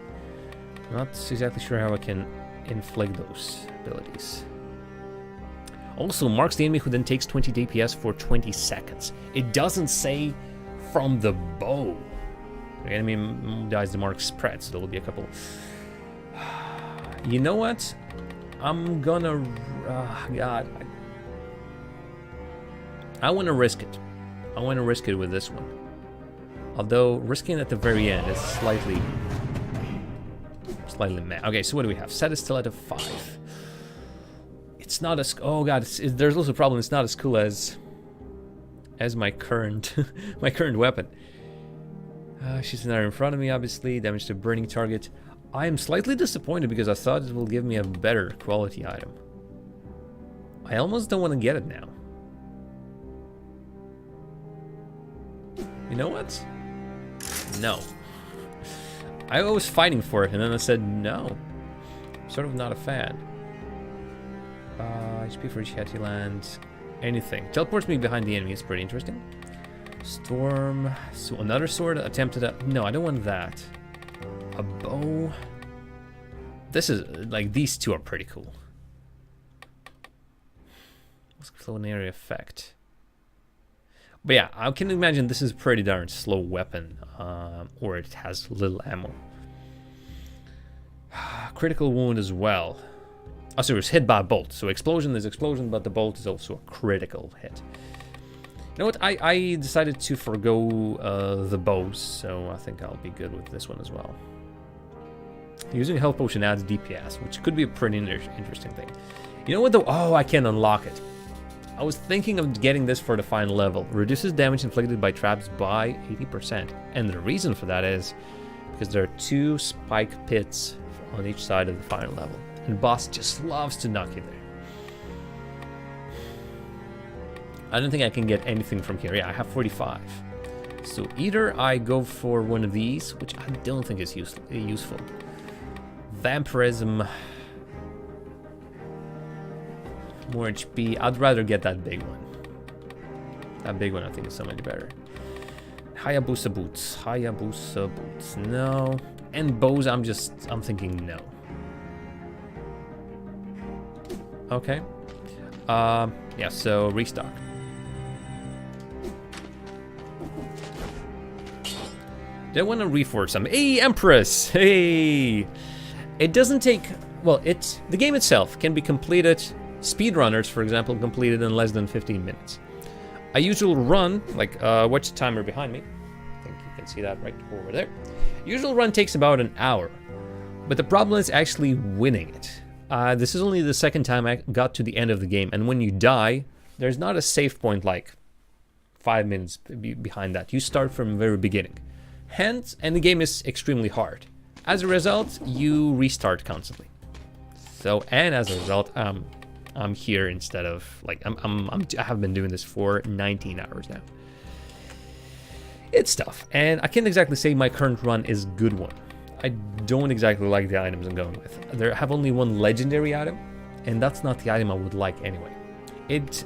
I'm not exactly sure how I can inflict those abilities. Also, marks the enemy who then takes 20 DPS for 20 seconds. It doesn't say from the bow. The enemy dies, the mark spreads, so there will be a couple. You know what? I'm gonna... God. I want to risk it. I want to risk it with this one. Although, risking it at the very end is slightly meh. Okay, so what do we have? Set is still at a 5. It's not as... Oh god, there's also a problem. It's not as cool as my current my current weapon. She's now in front of me, obviously. Damage to burning target. I am slightly disappointed because I thought it will give me a better quality item. I almost don't want to get it now. You know what? No. I was fighting for it and then I said no. Sort of not a fan. HP for each head he lands. Anything. Teleports me behind the enemy. It's pretty interesting. Storm. So another sword. Attempted a... No, I don't want that. A bow. This is... Like, these two are pretty cool. Extraordinary effect. But yeah, I can imagine this is a pretty darn slow weapon. Or it has little ammo. Critical wound as well. Oh, so it was hit by a bolt. So explosion is explosion, but the bolt is also a critical hit. You know what? I decided to forgo the bows, so I think I'll be good with this one as well. Using a health potion adds DPS, which could be a pretty interesting thing. You know what though? Oh, I can unlock it. I was thinking of getting this for the final level. Reduces damage inflicted by traps by 80%. And the reason for that is because there are 2 spike pits on each side of the final level. And boss just loves to knock you there. I don't think I can get anything from here. Yeah, I have 45. So either I go for one of these, which I don't think is useful. Vampirism. More HP. I'd rather get that big one. That big one I think is so much better. Hayabusa boots. Hayabusa boots. No. And bows, I'm thinking no. Okay. Yeah, so restock. Did I want to reforge some? Hey, Empress! Hey! It doesn't take... Well, the game itself can be completed... Speedrunners, for example, completed in less than 15 minutes. A usual run, like, watch the timer behind me. I think you can see that right over there. Usual run takes about an hour. But the problem is actually winning it. This is only the second time I got to the end of the game. And when you die, there's not a save point like 5 minutes behind that. You start from the very beginning. Hence, and the game is extremely hard. As a result, you restart constantly. So, and as a result, I'm here instead of, like, I have been doing this for 19 hours now. It's tough, and I can't exactly say my current run is a good one. I don't exactly like the items I'm going with. There have only one legendary item, and that's not the item I would like anyway. It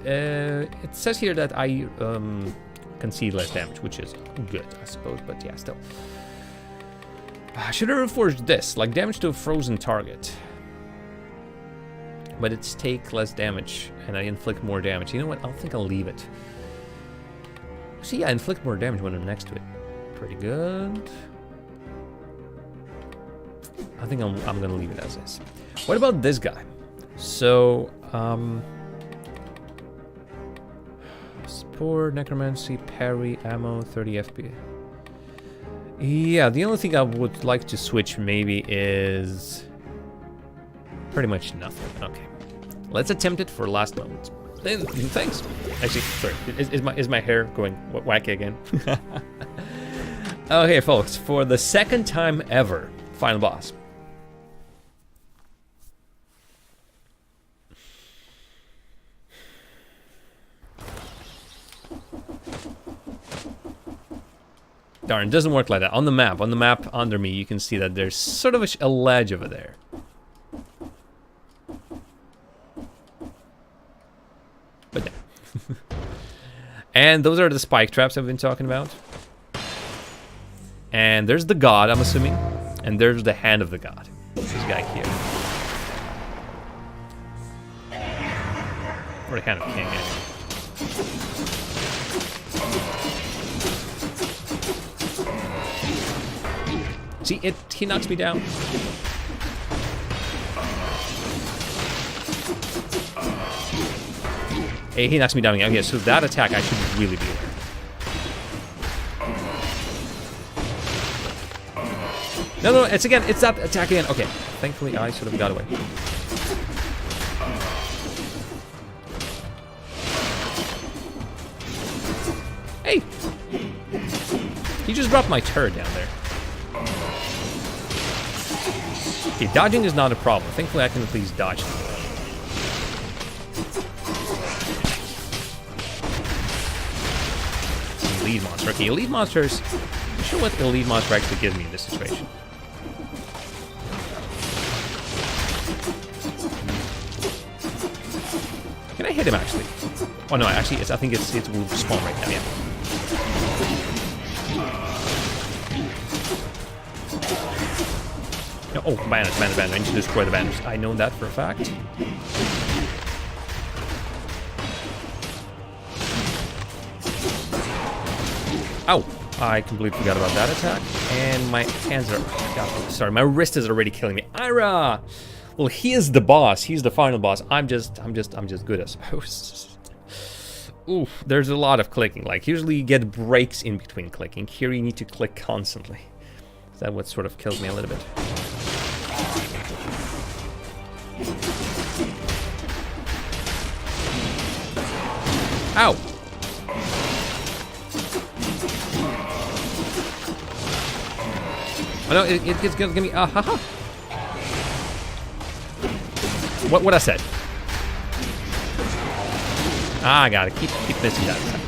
says here that I concede less damage, which is good, I suppose, but yeah, still. Should have reforged this, like damage to a frozen target. But it's take less damage, and I inflict more damage. You know what? I think I'll leave it. See, yeah, I inflict more damage when I'm next to it. Pretty good. I think I'm gonna leave it as is. What about this guy? So, Spore, Necromancy, Parry, Ammo, 30 FP. Yeah, the only thing I would like to switch maybe is... pretty much nothing. Okay. Let's attempt it for last moment. Thanks. Actually, sorry. Is my hair going wacky again? Okay, folks. For the second time ever, final boss. Darn, it doesn't work like that. On the map under me, you can see that there's sort of a ledge over there. But yeah. And those are the spike traps I've been talking about. And there's the god, I'm assuming. And there's the hand of the god. This guy here. Or the hand of king, anyway. See, he knocks me down. Hey, he knocks me down again. Okay, so that attack I should really be aware. No, it's that attack again. Okay, thankfully I sort of got away. Hey! He He just dropped my turret down there. Okay, dodging is not a problem. Thankfully, I can at least dodge them. Elite monster. Okay, elite monsters. I'm not sure what the elite monster actually gives me in this situation. Can I hit him actually? Oh no, actually, I think it's will spawn right now. Yeah. No, oh, banners. I need to destroy the banners. I know that for a fact. Ow! I completely forgot about that attack. And my hands are... God, sorry, my wrist is already killing me. Ira! Well, he is the boss. He's the final boss. I'm just good, I suppose. Oof, there's a lot of clicking. Like, usually you get breaks in between clicking. Here you need to click constantly. Is that what sort of kills me a little bit? Ow! Oh no, it's gonna give me haha. What I said? Ah, I got it. Keep missing that attack.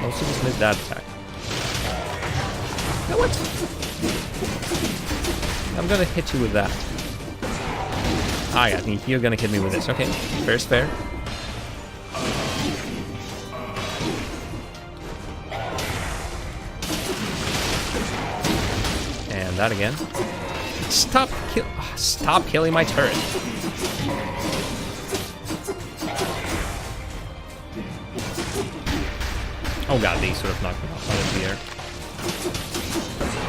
Also just missed that attack. You know what? I'm gonna hit you with that. Ah, yeah, I think you're gonna hit me with this. Okay, fair's fair. And that again. Stop killing my turret. Oh god, they sort of knocked me off out of the air.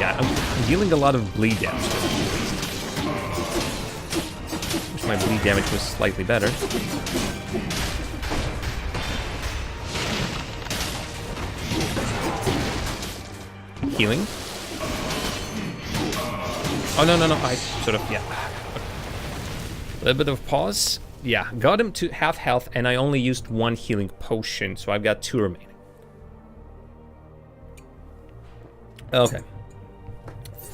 Yeah, I'm dealing a lot of bleed damage. Wish my bleed damage was slightly better. Healing. Oh, no, I sort of, yeah. A little bit of pause. Yeah, got him to half health, and I only used one healing potion, so I've got 2 remaining. Okay.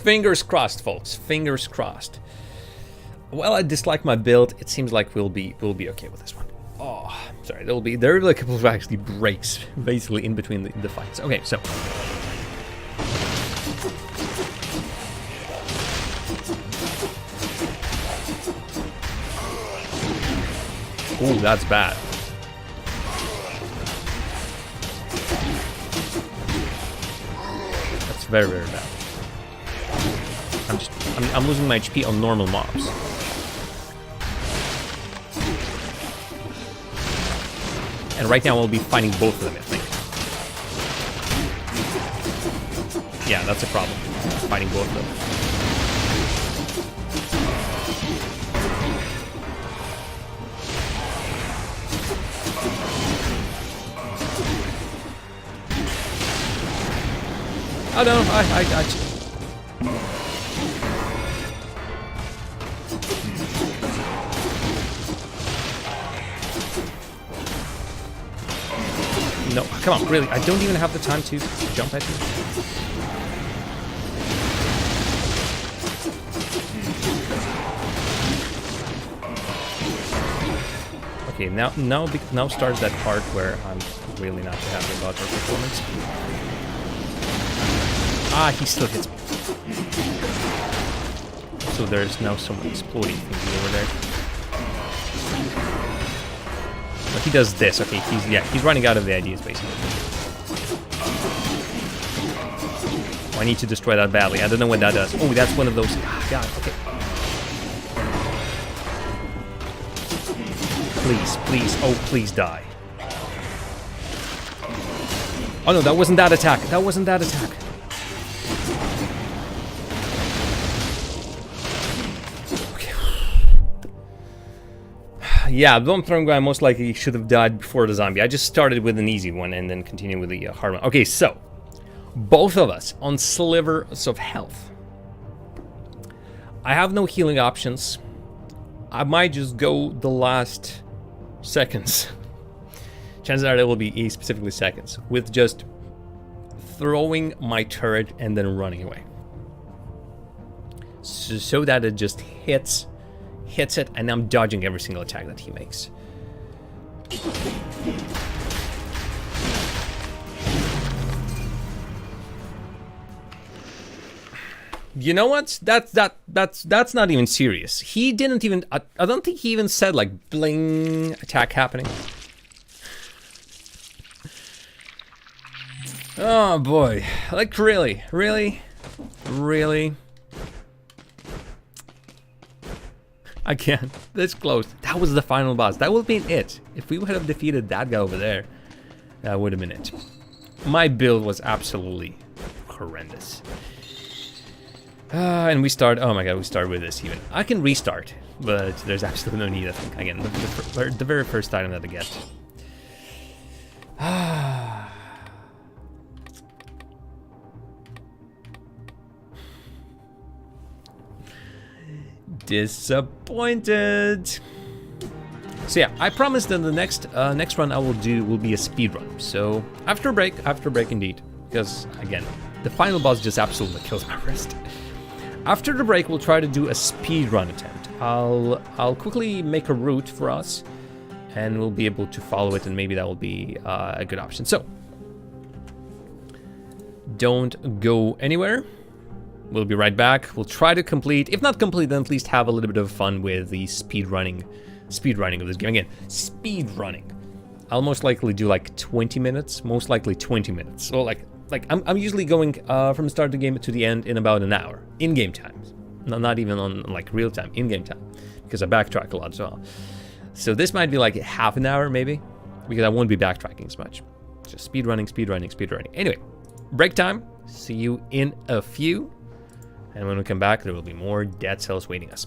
Fingers crossed, folks. Fingers crossed. Well, I dislike my build. It seems like we'll be okay with this one. Oh, sorry. There are a couple of actually breaks, basically, in between the fights. Okay, so... Ooh, that's bad. That's very, very bad. I'm losing my HP on normal mobs. And right now we'll be fighting both of them, I think. Yeah, that's a problem. Fighting both of them. Oh no, I no, come on, really, I don't even have the time to jump at you. Okay, now starts that part where I'm really not too happy about her performance. Ah, he still hits me. So there's now some exploding things over there. But he does this. Okay, he's running out of the ideas basically. Oh, I need to destroy that badly. I don't know what that does. Oh, that's one of those. Ah, God. Okay. Please. Oh, please die. Oh no, that wasn't that attack. Yeah, the bomb throwing guy most likely should have died before the zombie. I just started with an easy one and then continued with the hard one. Okay, so both of us on slivers of health. I have no healing options. I might just go the last seconds. Chances are there will be specifically seconds with just throwing my turret and then running away. So that it just hits it, and I'm dodging every single attack that he makes. You know what? That's not even serious. He didn't even. I don't think he even said like bling attack happening. Oh boy! Like really. I can't. This close. That was the final boss. That would have been it. If we would have defeated that guy over there, that would have been it. My build was absolutely horrendous. And we start. Oh my god, we start with this even. I can restart, but there's absolutely no need. I think again, the very first item that I get. Disappointed. So yeah, I promised that the next run I will do will be a speed run. So after a break indeed, because again, the final boss just absolutely kills my wrist. After the break, we'll try to do a speed run attempt. I'll quickly make a route for us, and we'll be able to follow it, and maybe that will be a good option. So don't go anywhere. We'll be right back. We'll try to complete, if not complete, then at least have a little bit of fun with the speed running of this game. Again, speed running. I'll most likely do like 20 minutes, most likely 20 minutes. So like I'm usually going from the start of the game to the end in about an hour, in-game time. Not even on like real time, in-game time, because I backtrack a lot as well. So this might be like half an hour maybe, because I won't be backtracking as much. Just speed running. Anyway, break time. See you in a few. And when we come back, there will be more Dead Cells waiting us.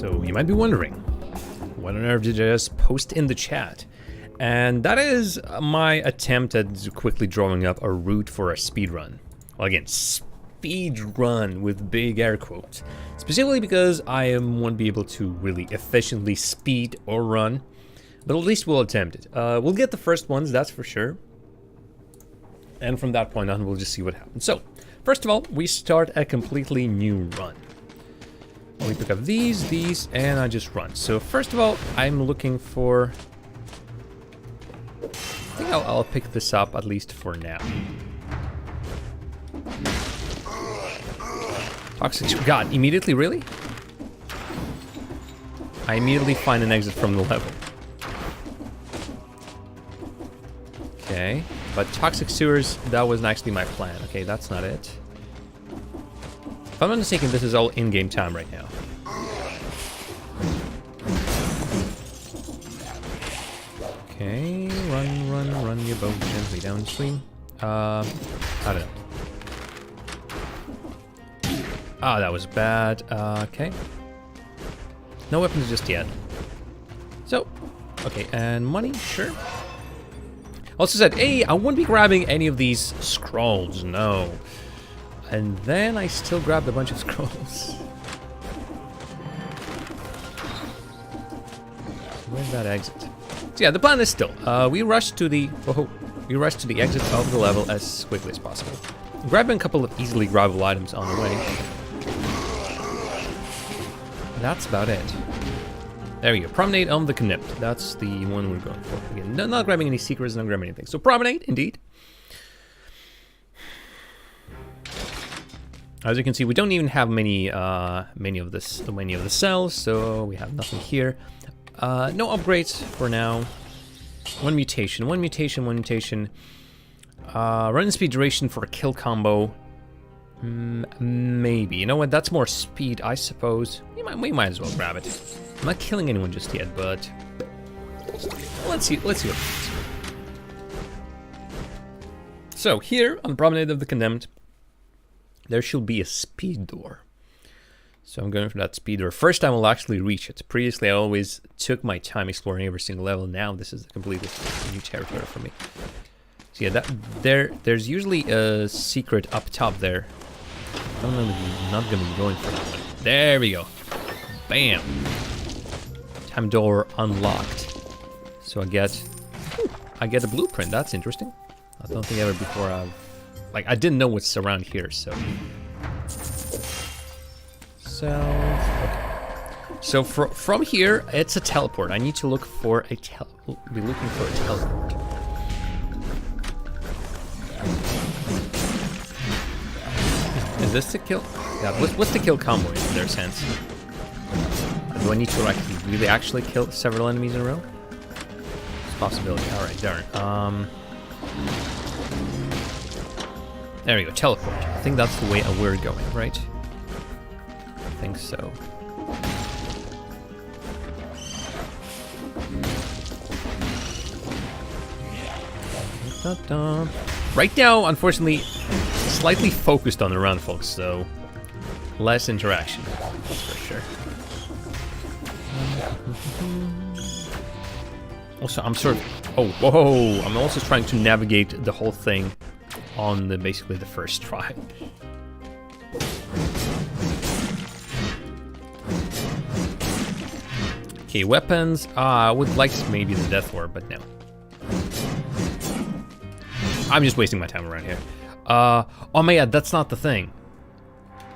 So you might be wondering, what on earth did I just post in the chat? And that is my attempt at quickly drawing up a route for a speed run. Well, again, speed run with big air quotes. Specifically because I won't be able to really efficiently speed or run. But at least we'll attempt it. We'll get the first ones, that's for sure. And from that point on, we'll just see what happens. So, first of all, we start a completely new run. We pick up these, and I just run. So first of all, I'm looking for... I think I'll pick this up, at least for now. Toxic... God, immediately, really? I immediately find an exit from the level. Okay, but toxic sewers, that wasn't actually my plan. Okay, that's not it. If I'm not mistaken, this is all in-game time right now. Okay, run your boat gently downstream. I don't know. Ah, that was bad. Okay. No weapons just yet. So, okay, and money, sure. Also said, hey, I wouldn't be grabbing any of these scrolls, no. And then I still grabbed a bunch of scrolls. Where's that exit? So yeah, the plan is still, we rush to the exit of the level as quickly as possible. Grabbing a couple of easily grabbable items on the way. That's about it. There we go. Promenade on the Connect. That's the one we're going for. Again, not grabbing any secrets, not grabbing anything. So promenade, indeed. As you can see, we don't even have many of the cells, so we have nothing here. No upgrades for now. One mutation. Run speed duration for a kill combo. Maybe. You know what? That's more speed, I suppose. We might as well grab it. I'm not killing anyone just yet, but let's see what happens. So here on the Promenade of the Condemned, there should be a speed door. So I'm going for that speed door. First time I'll actually reach it. Previously I always took my time exploring every single level. Now this is a completely new territory for me. So yeah, there's usually a secret up top there. I'm not gonna be going for that one. There we go. Bam. Time door unlocked. So I get a blueprint. That's interesting. I don't think ever before I didn't know what's around here, so. Okay. So from here, it's a teleport. I need to look for a teleport. Is this the kill? Yeah, what's the kill combo in their sense? Do I need to really actually kill several enemies in a row? It's a possibility. Alright, darn. There we go, teleport. I think that's the way we're going, right? I think so. Right now, unfortunately, slightly focused on the run, folks, so less interaction, that's for sure. Also, I'm sort of... whoa! I'm also trying to navigate the whole thing on basically the first try. Okay, weapons. I would like maybe the Death Orb, but no. I'm just wasting my time around here. Oh my god, that's not the thing.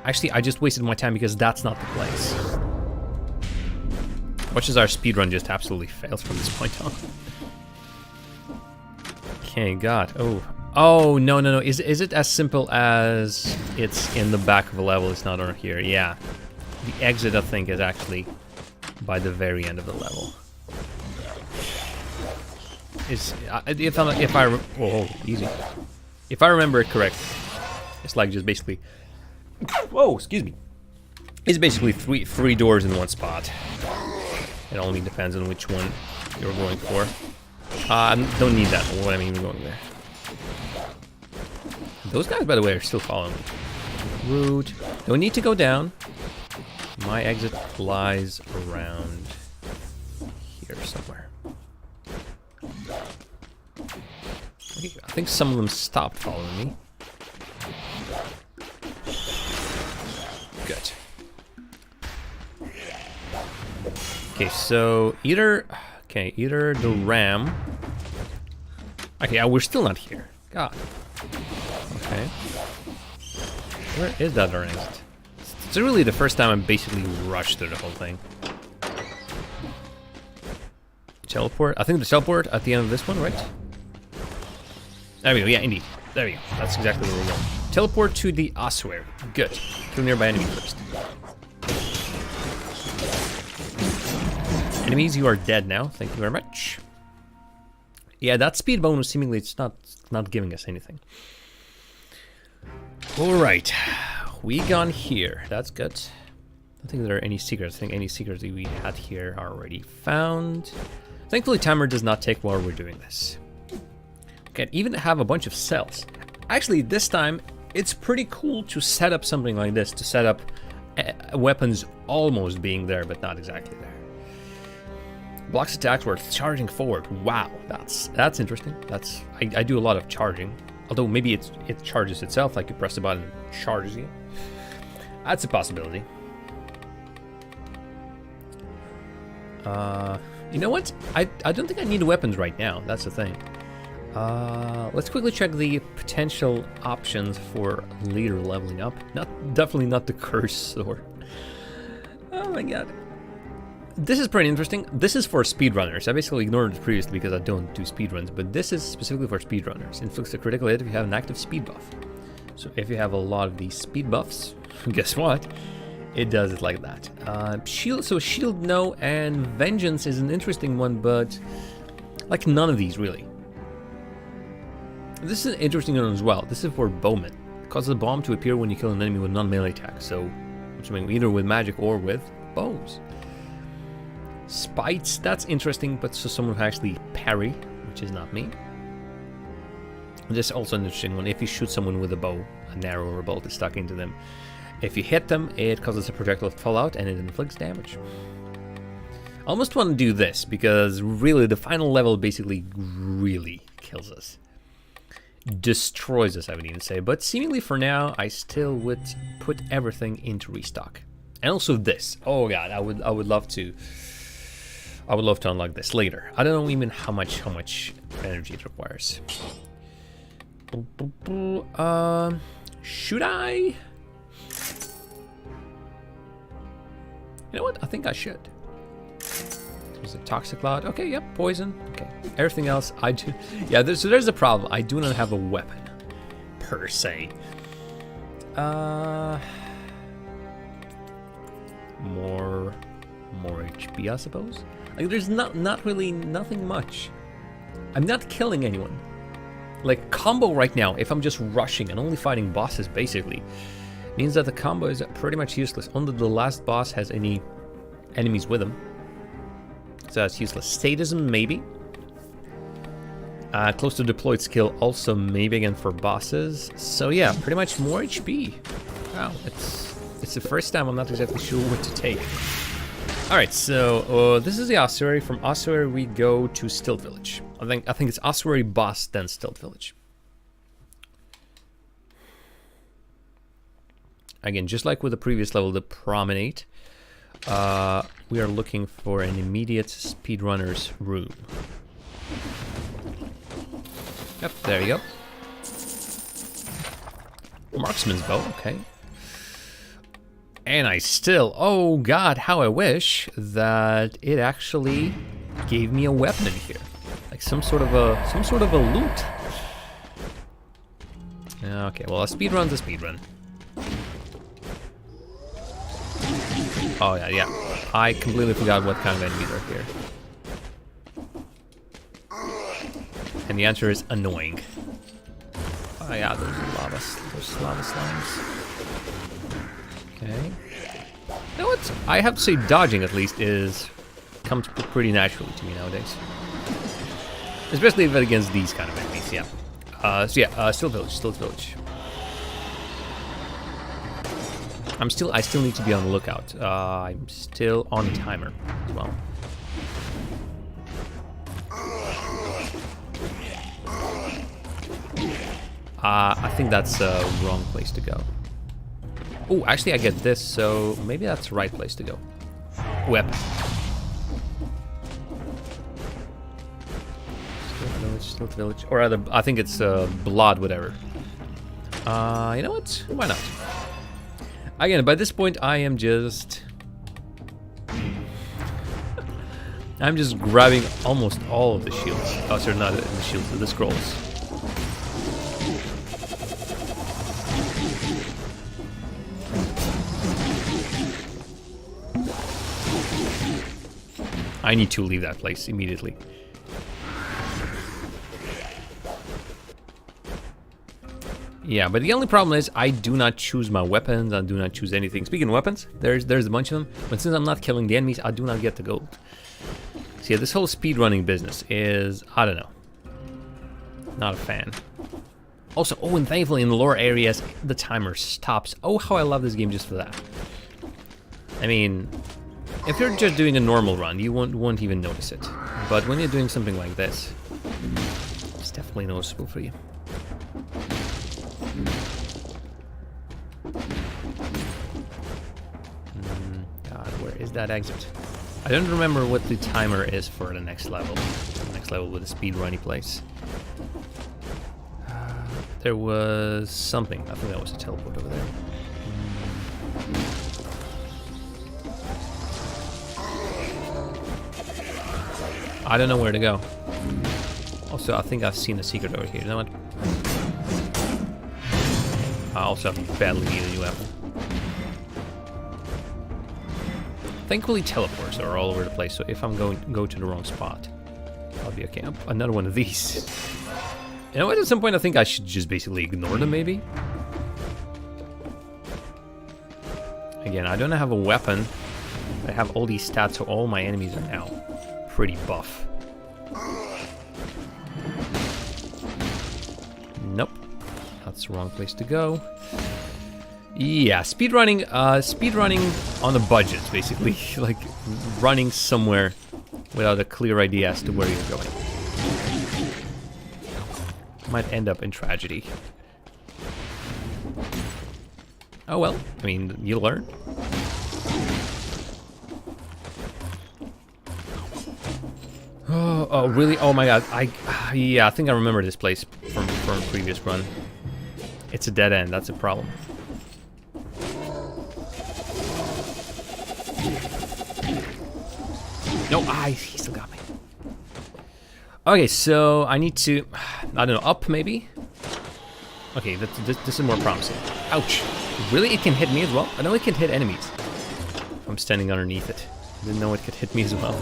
Actually, I just wasted my time because that's not the place. Watch as our speedrun just absolutely fails from this point on. Okay, god. Oh, no. Is it as simple as it's in the back of a level, it's not on here? Yeah. The exit, I think, is actually by the very end of the level. If I remember it correctly, it's like just basically... Whoa, excuse me. It's basically three doors in one spot. It only depends on which one you're going for. Don't need that. What am I even going there? Those guys, by the way, are still following me. Rude. Don't need to go down. my exit lies around here somewhere. Okay, I think some of them stopped following me. Good. Okay, so either the ram. Okay, yeah, we're still not here. God. Okay. Where is that other exit? It's really the first time I'm basically rushed through the whole thing. Teleport? I think the teleport at the end of this one, right? There we go, yeah, indeed. There we go. That's exactly where we're going. Teleport to the ossuary. Good. Kill nearby enemy first. Enemies, you are dead now. Thank you very much. Yeah, that speed bonus, seemingly it's not giving us anything. Alright. We gone here. That's good. I don't think there are any secrets. I think any secrets that we had here are already found. Thankfully, timer does not take while we're doing this. We can even have a bunch of cells. Actually, this time, it's pretty cool to set up something like this, to set up weapons almost being there, but not exactly there. Blocks attacks were charging forward. Wow, that's interesting. I do a lot of charging. Although maybe it charges itself, like you press the button, it charges you. That's a possibility. You know what? I don't think I need weapons right now. That's the thing. Let's quickly check the potential options for later leveling up. Definitely not the curse sword. Oh my god. This is pretty interesting. This is for speedrunners. I basically ignored it previously because I don't do speedruns, but this is specifically for speedrunners. Inflicts a critical hit if you have an active speed buff. So if you have a lot of these speed buffs, guess what? It does it like that. Shield no, and Vengeance is an interesting one, but like none of these really. This is an interesting one as well. This is for bowmen. It causes a bomb to appear when you kill an enemy with non-melee attack. So I'm assuming either with magic or with bows. Spites, that's interesting, but so someone who actually parry, which is not me. This is also an interesting one. If you shoot someone with a bow, an arrow or a bolt is stuck into them. If you hit them, it causes a projectile to fall out and it inflicts damage. I almost want to do this, because really the final level basically really kills us. Destroys us, I would even say. But seemingly for now, I still would put everything into restock. And also this. Oh god, I would love to unlock this later. I don't know even how much energy it requires. Should I? You know what? I think I should. There's a toxic cloud. Okay, yep, poison. Okay. Everything else I do. Yeah, there's a problem. I do not have a weapon per se. More HP, I suppose. Like, there's not really nothing much. I'm not killing anyone. Like, combo right now, if I'm just rushing and only fighting bosses, basically, means that the combo is pretty much useless. Only the last boss has any enemies with him. So that's useless. Sadism, maybe. Close to deployed skill, also maybe again for bosses. So yeah, pretty much more HP. Wow, it's the first time I'm not exactly sure what to take. Alright, so this is the ossuary. From ossuary we go to Stilt Village. I think it's ossuary boss, then Stilt Village. Again, just like with the previous level, the promenade, we are looking for an immediate speedrunner's room. Yep, there you go. Marksman's bow, okay. And I still, oh god, how I wish that it actually gave me a weapon here, like some sort of a loot. Okay, well, a speedrun's a speedrun. Oh yeah, I completely forgot what kind of enemies are here. And the answer is annoying. Oh yeah, there's lava slimes. Okay. You know what? I have to say dodging at least comes pretty naturally to me nowadays. Especially if against these kind of enemies, yeah. So yeah, Stilt Village. I still need to be on the lookout. I'm still on the timer as well. I think that's the wrong place to go. Oh, actually I get this, so maybe that's the right place to go. Weapon. Still village. Or rather, I think it's blood, whatever. You know what? Why not? Again, by this point, I'm just grabbing almost all of the shields. Oh, sorry, not the shields, the scrolls. I need to leave that place immediately. Yeah, but the only problem is I do not choose my weapons. I do not choose anything. Speaking of weapons, there's a bunch of them. But since I'm not killing the enemies, I do not get the gold. So yeah, this whole speedrunning business is, I don't know, not a fan. Also, oh, and thankfully in the lower areas, the timer stops. Oh, how I love this game just for that. I mean, if you're just doing a normal run, you won't even notice it. But when you're doing something like this, it's definitely noticeable for you. God, where is that exit? I don't remember what the timer is for the next level. The next level with the speedrunny place. There was something. I think that was a teleport over there. I don't know where to go. Also, I think I've seen a secret over here. You know what? I also badly need a new weapon. Thankfully, teleports are all over the place, so if I'm going to go to the wrong spot, I'll be okay. Another one of these. You know what? At some point, I think I should just basically ignore them, maybe. Again, I don't have a weapon. I have all these stats, so all my enemies are now pretty buff. Nope. That's the wrong place to go. Yeah, speedrunning on a budget, basically. Like, running somewhere without a clear idea as to where you're going. Might end up in tragedy. Oh well, I mean, you learn. Oh, really? Oh my god, yeah, I think I remember this place from a previous run. It's a dead end, that's a problem. No, he still got me. Okay, so I need to, I don't know, up maybe? Okay, this is more promising. Ouch. Really? It can hit me as well? I know it can hit enemies. I'm standing underneath it. Didn't know it could hit me as well.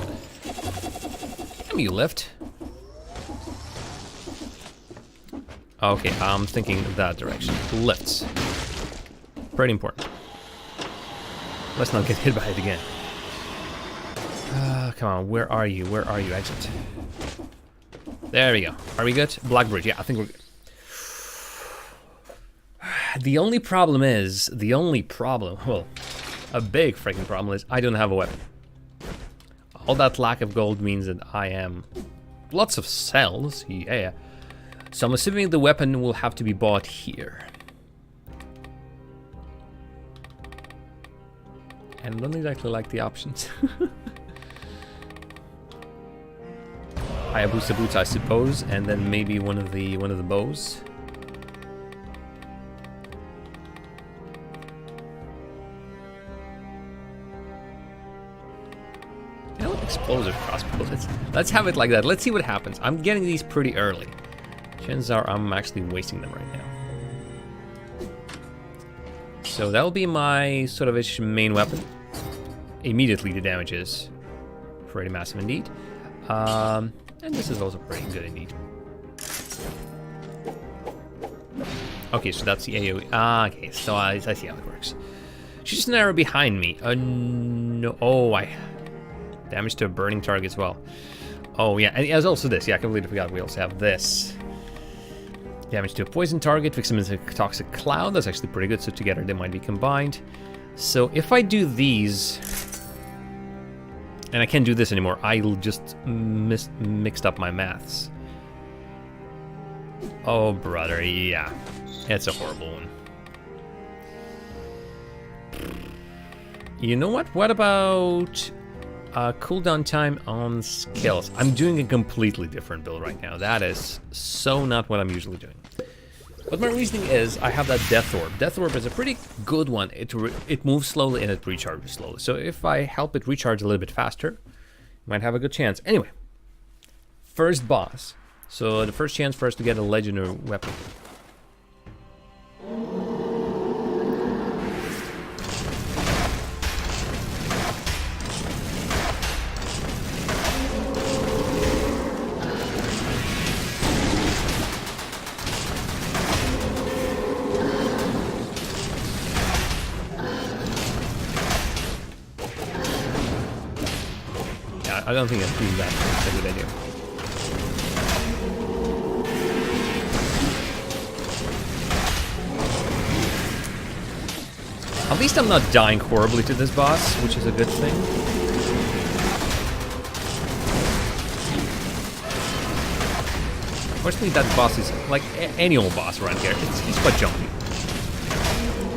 Give me a lift. Okay, I'm thinking that direction. Lifts. Pretty important. Let's not get hit by it again. Come on, where are you? Where are you? Exit. There we go. Are we good? Black Bridge. Yeah, I think we're good. The only problem, well, a big freaking problem is I don't have a weapon. All that lack of gold means that I am lots of cells, yeah. So I'm assuming the weapon will have to be bought here. And I don't exactly like the options. Hayabusa boots, I suppose, and then maybe one of the bows. You know what? Explosive crossbows. Let's have it like that. Let's see what happens. I'm getting these pretty early. Chances are I'm actually wasting them right now. So that'll be my sort of ish main weapon. Immediately the damage is pretty massive indeed. And this is also pretty good indeed. Okay, so that's the AoE. Okay, so I see how it works. She's just an arrow behind me. No. Oh, I damage to a burning target as well. Oh yeah, and there's also this. Yeah, I completely forgot. We also have this. Damage to a poison target, fix them as a toxic cloud. That's actually pretty good. So together they might be combined. So if I do these, and I can't do this anymore, I'll just mixed up my maths. Oh, brother, yeah. It's a horrible one. You know what? What about cooldown time on skills? I'm doing a completely different build right now. That is so not what I'm usually doing. But my reasoning is I have that Death Orb. Death Orb is a pretty good one. It moves slowly and it recharges slowly. So if I help it recharge a little bit faster, might have a good chance. Anyway, first boss. So the first chance for us to get a legendary weapon. I don't think that's doing that. That's a good idea. At least I'm not dying horribly to this boss, which is a good thing. Fortunately, that boss is like any old boss around here. He's quite jumpy.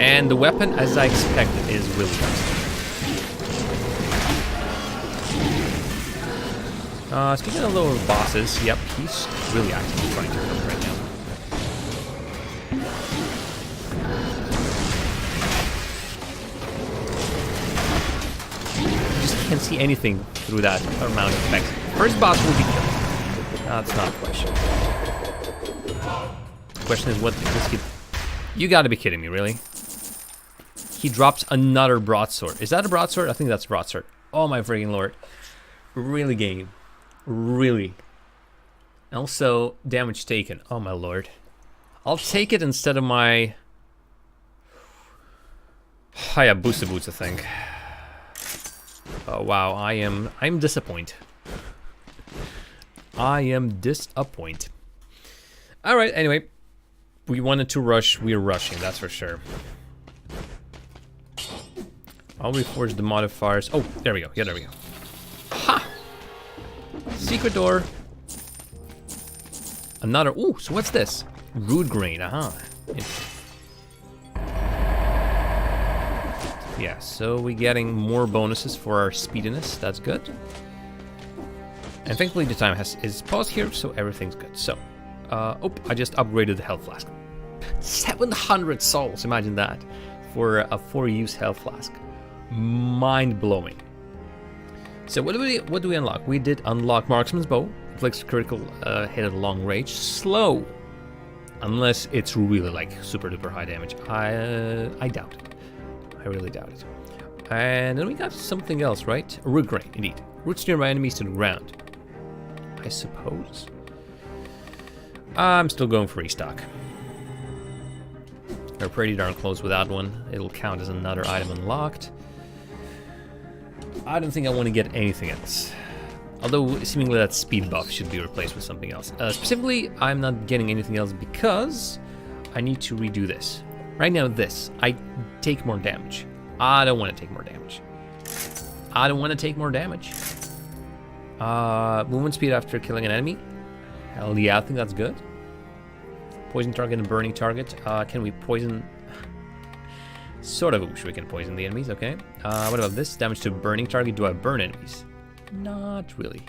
And the weapon, as I expected, is really fast. Speaking of lower bosses, yep, he's really actively trying to kill me right now. You just can't see anything through that amount of effects. First boss will be killed. That's not a question. The question is what this kid... You gotta be kidding me, really? He drops another broadsword. Is that a broadsword? I think that's a broadsword. Oh my freaking lord. Really, game. Really. Also, damage taken. Oh my lord. I'll take it instead of my... Hayabusa boots, I think. Oh wow, I'm disappointed. I am disappointed. Alright, anyway. We wanted to rush, we're rushing, that's for sure. I'll reforge the modifiers. Oh, there we go. Yeah, there we go. Ha! Secret door. Another. Ooh, so what's this? Root grain. Aha. Yeah, so we're getting more bonuses for our speediness. That's good. And thankfully the time is paused here, so everything's good. So, oh, I just upgraded the health flask. 700 souls. Imagine that for a 4-use health flask. Mind blowing. So what do we unlock? We did unlock Marksman's Bow. Inflicts critical hit at long range. Slow. Unless it's really like super duper high damage. I doubt it. I really doubt it. And then we got something else, right? A root grain, indeed. Roots nearby enemies to the ground. I suppose. I'm still going for restock. We're pretty darn close with that one. It'll count as another item unlocked. I don't think I want to get anything else. Although, seemingly that speed buff should be replaced with something else. Specifically, I'm not getting anything else because I need to redo this. Right now, I take more damage. I don't want to take more damage. I don't want to take more damage. Movement speed after killing an enemy. Hell yeah, I think that's good. Poison target and burning target. Can we poison... Sort of wish we can poison the enemies, okay. What about this? Damage to burning target. Do I burn enemies? Not really.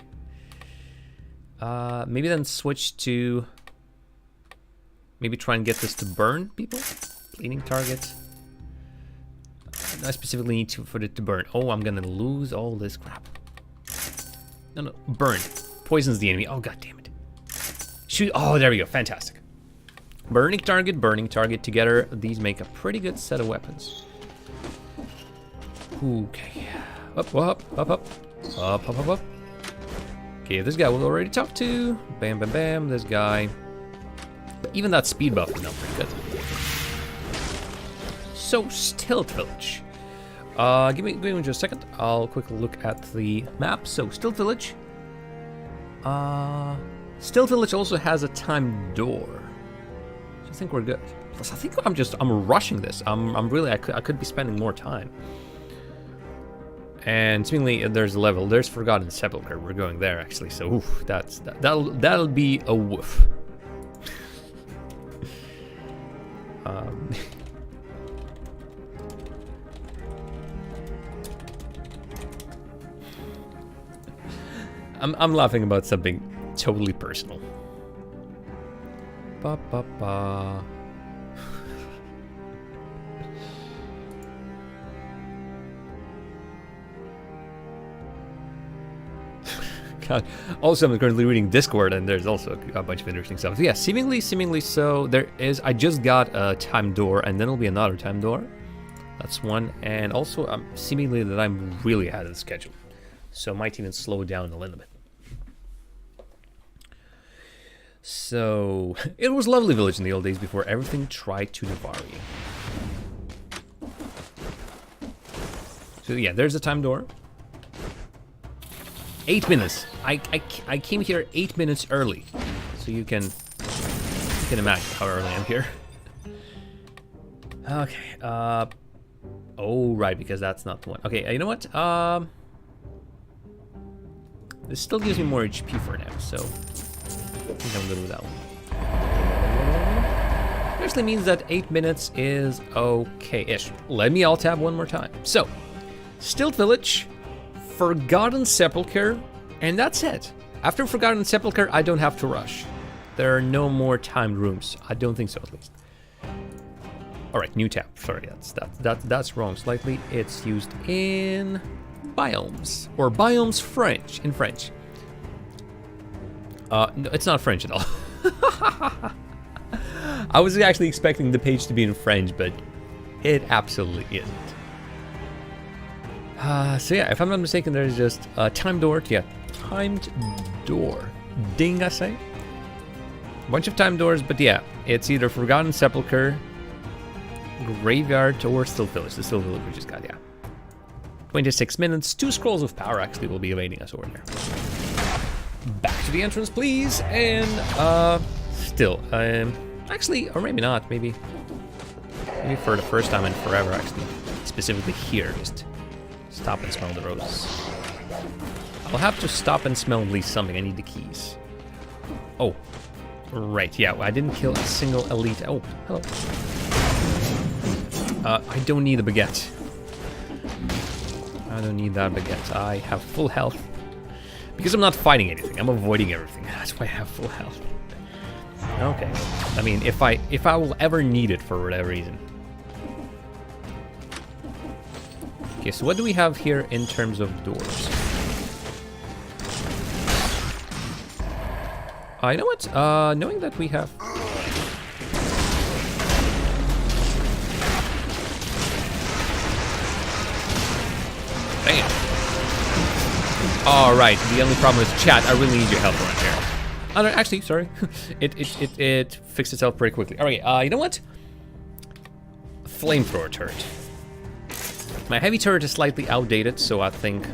Maybe then switch to... Maybe try and get this to burn people? Bleeding target. I specifically need for it to burn. Oh, I'm gonna lose all this crap. No, burn. Poisons the enemy. Oh, god damn it. Shoot. Oh, there we go. Fantastic. Burning target. Together, these make a pretty good set of weapons. Okay. Up. Okay, this guy we'll already talk to. Bam, bam, bam. This guy. But even that speed buff is not pretty good. So, Stilt Village. Give me just a second. I'll quickly look at the map. So, Stilt Village. Stilt Village also has a timed door. So I think we're good. Plus, I think I'm rushing this. I'm really, I could be spending more time. And seemingly there's a level. There's Forgotten Sepulchre. We're going there actually. So oof, that'll be a woof. I'm laughing about something totally personal. Ba ba ba. God. Also, I'm currently reading Discord, and there's also a bunch of interesting stuff. So yeah, seemingly so. There is. I just got a time door, and then there'll be another time door. That's one, and also seemingly that I'm really ahead of the schedule, so might even slow down a little bit. So it was a lovely village in the old days before everything tried to devour you. So yeah, there's the time door. 8 minutes. I came here 8 minutes early, so you can imagine how early I'm here. Okay. Oh right, because that's not the one. Okay. You know what? This still gives me more HP for now, so I think I'm good with that one. Actually means that 8 minutes is okay-ish. Let me alt tab one more time. So, Stilt Village, Forgotten Sepulchre, and that's it. After Forgotten Sepulchre, I don't have to rush. There are no more timed rooms. I don't think so, at least. All right, new tab. Sorry, that's wrong slightly. It's used in biomes, or biomes French, in French. No, it's not French at all. I was actually expecting the page to be in French, but it absolutely isn't. So yeah, if I'm not mistaken, there's just a timed door. Yeah, timed door. Ding, I say. A bunch of timed doors, but yeah, it's either Forgotten Sepulchre, Graveyard, or Stilt Village. The Stilt Village we just got, yeah. 26 minutes, 2 scrolls of power actually will be awaiting us over there. Back to the entrance, please, and still, actually, or maybe not, maybe for the first time in forever, actually, specifically here, just stop and smell the roses. I'll have to stop and smell at least something. I need the keys. Oh, right, yeah, I didn't kill a single elite. Oh, hello. I don't need a baguette. I don't need that baguette. I have full health. Because I'm not fighting anything, I'm avoiding everything. That's why I have full health. Okay. I mean, if I will ever need it for whatever reason. Okay, so what do we have here in terms of doors? You know what? Knowing that we have... Damn. Alright, the only problem is chat. I really need your help around here. Oh, no, actually, sorry. it fixed itself pretty quickly. Alright, you know what? Flamethrower turret. My heavy turret is slightly outdated, so I think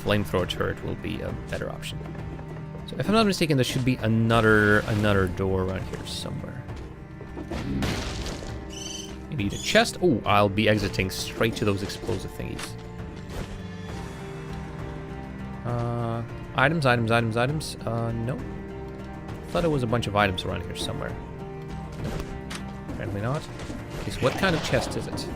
flamethrower turret will be a better option. So if I'm not mistaken, there should be another door around here somewhere. Maybe the chest. Oh, I'll be exiting straight to those explosive thingies. Items. No. Thought there was a bunch of items around here somewhere. Nope. Apparently not. Okay, so what kind of chest is it?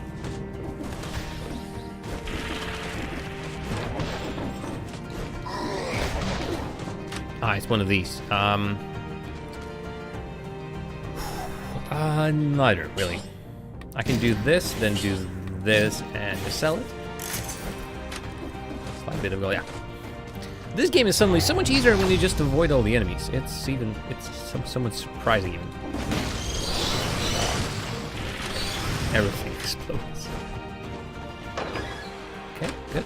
It's one of these. Neither, really. I can do this, then do this, and sell it. Slight bit of, yeah. This game is suddenly so much easier when you just avoid all the enemies. It's somewhat surprising even. Everything explodes. Okay, good.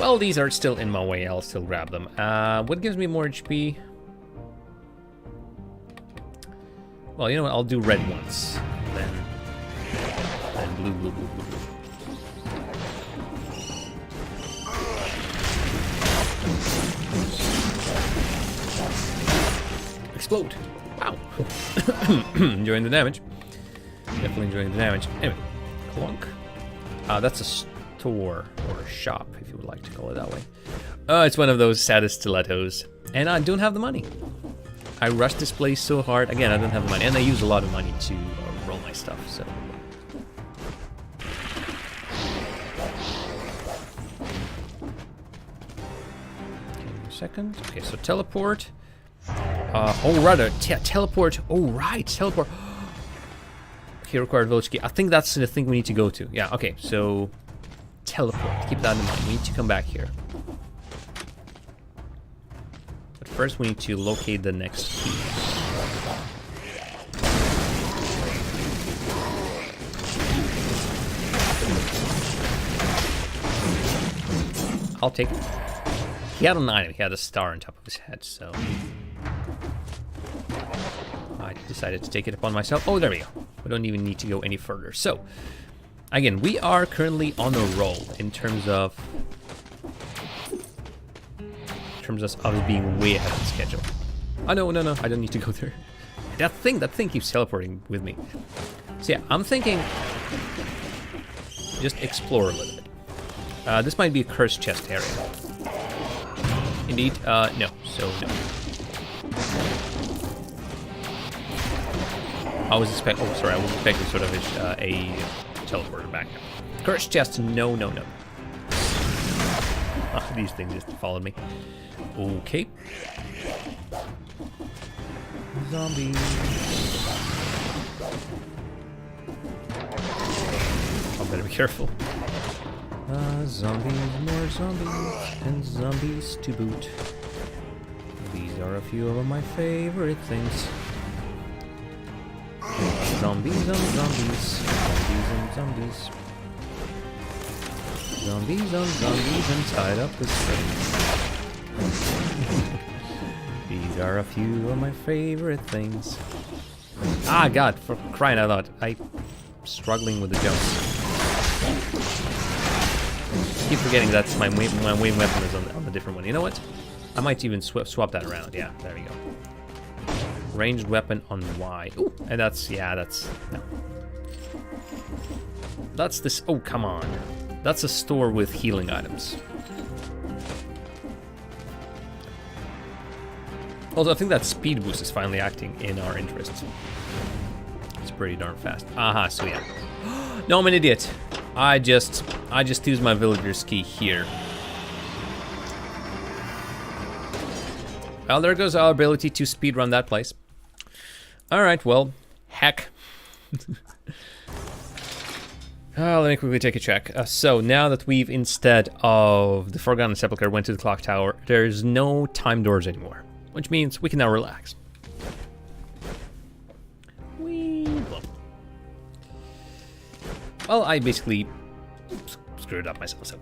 Well, these are still in my way. I'll still grab them. What gives me more HP? Well, you know what? I'll do red once. Then blue. explode. Wow. Enjoying the damage. Definitely enjoying the damage. Anyway, clunk. That's a store or a shop, if you would like to call it that way. It's one of those saddest stilettos, and I don't have the money. I rushed this place so hard. Again, I don't have the money, and I use a lot of money to roll my stuff. So. Second. Okay, so teleport. Teleport. Oh, right, teleport. Okay, required village key. I think that's the thing we need to go to. Yeah, okay, so teleport. Keep that in mind. We need to come back here. But first, we need to locate the next key. I'll take it. He had an item, he had a star on top of his head, so I decided to take it upon myself. Oh, there we go. We don't even need to go any further. So, again, we are currently on a roll in terms of us being way ahead of the schedule. Oh, no, I don't need to go there. That thing keeps teleporting with me. So yeah, I'm thinking just explore a little bit. This might be a cursed chest area. Indeed, no, so no. I was expecting sort of a teleporter back. Cursed chest, no. These things just followed me. Okay. Zombies. I better be careful. Zombies, more zombies, and zombies to boot. These are a few of my favorite things. Zombies on zombies, zombies on zombies. Zombies on zombies and tied up with strings. These are a few of my favorite things. Ah, God, for crying out loud. I'm struggling with the jumps. I keep forgetting that's my main weapon is on the different one. You know what? I might even swap that around. Yeah, there we go. Ranged weapon on Y. Ooh, and no. That's this. Oh, come on. That's a store with healing items. Also, I think that speed boost is finally acting in our interest. It's pretty darn fast. Aha, so yeah. No, I'm an idiot. I just used my villager's key here. Well, there goes our ability to speedrun that place. Alright, well, heck. Let me quickly take a check. So now that we've, instead of the Forgotten Sepulchre, went to the clock tower, there's no time doors anymore. Which means we can now relax. Well, I basically screwed up myself, so.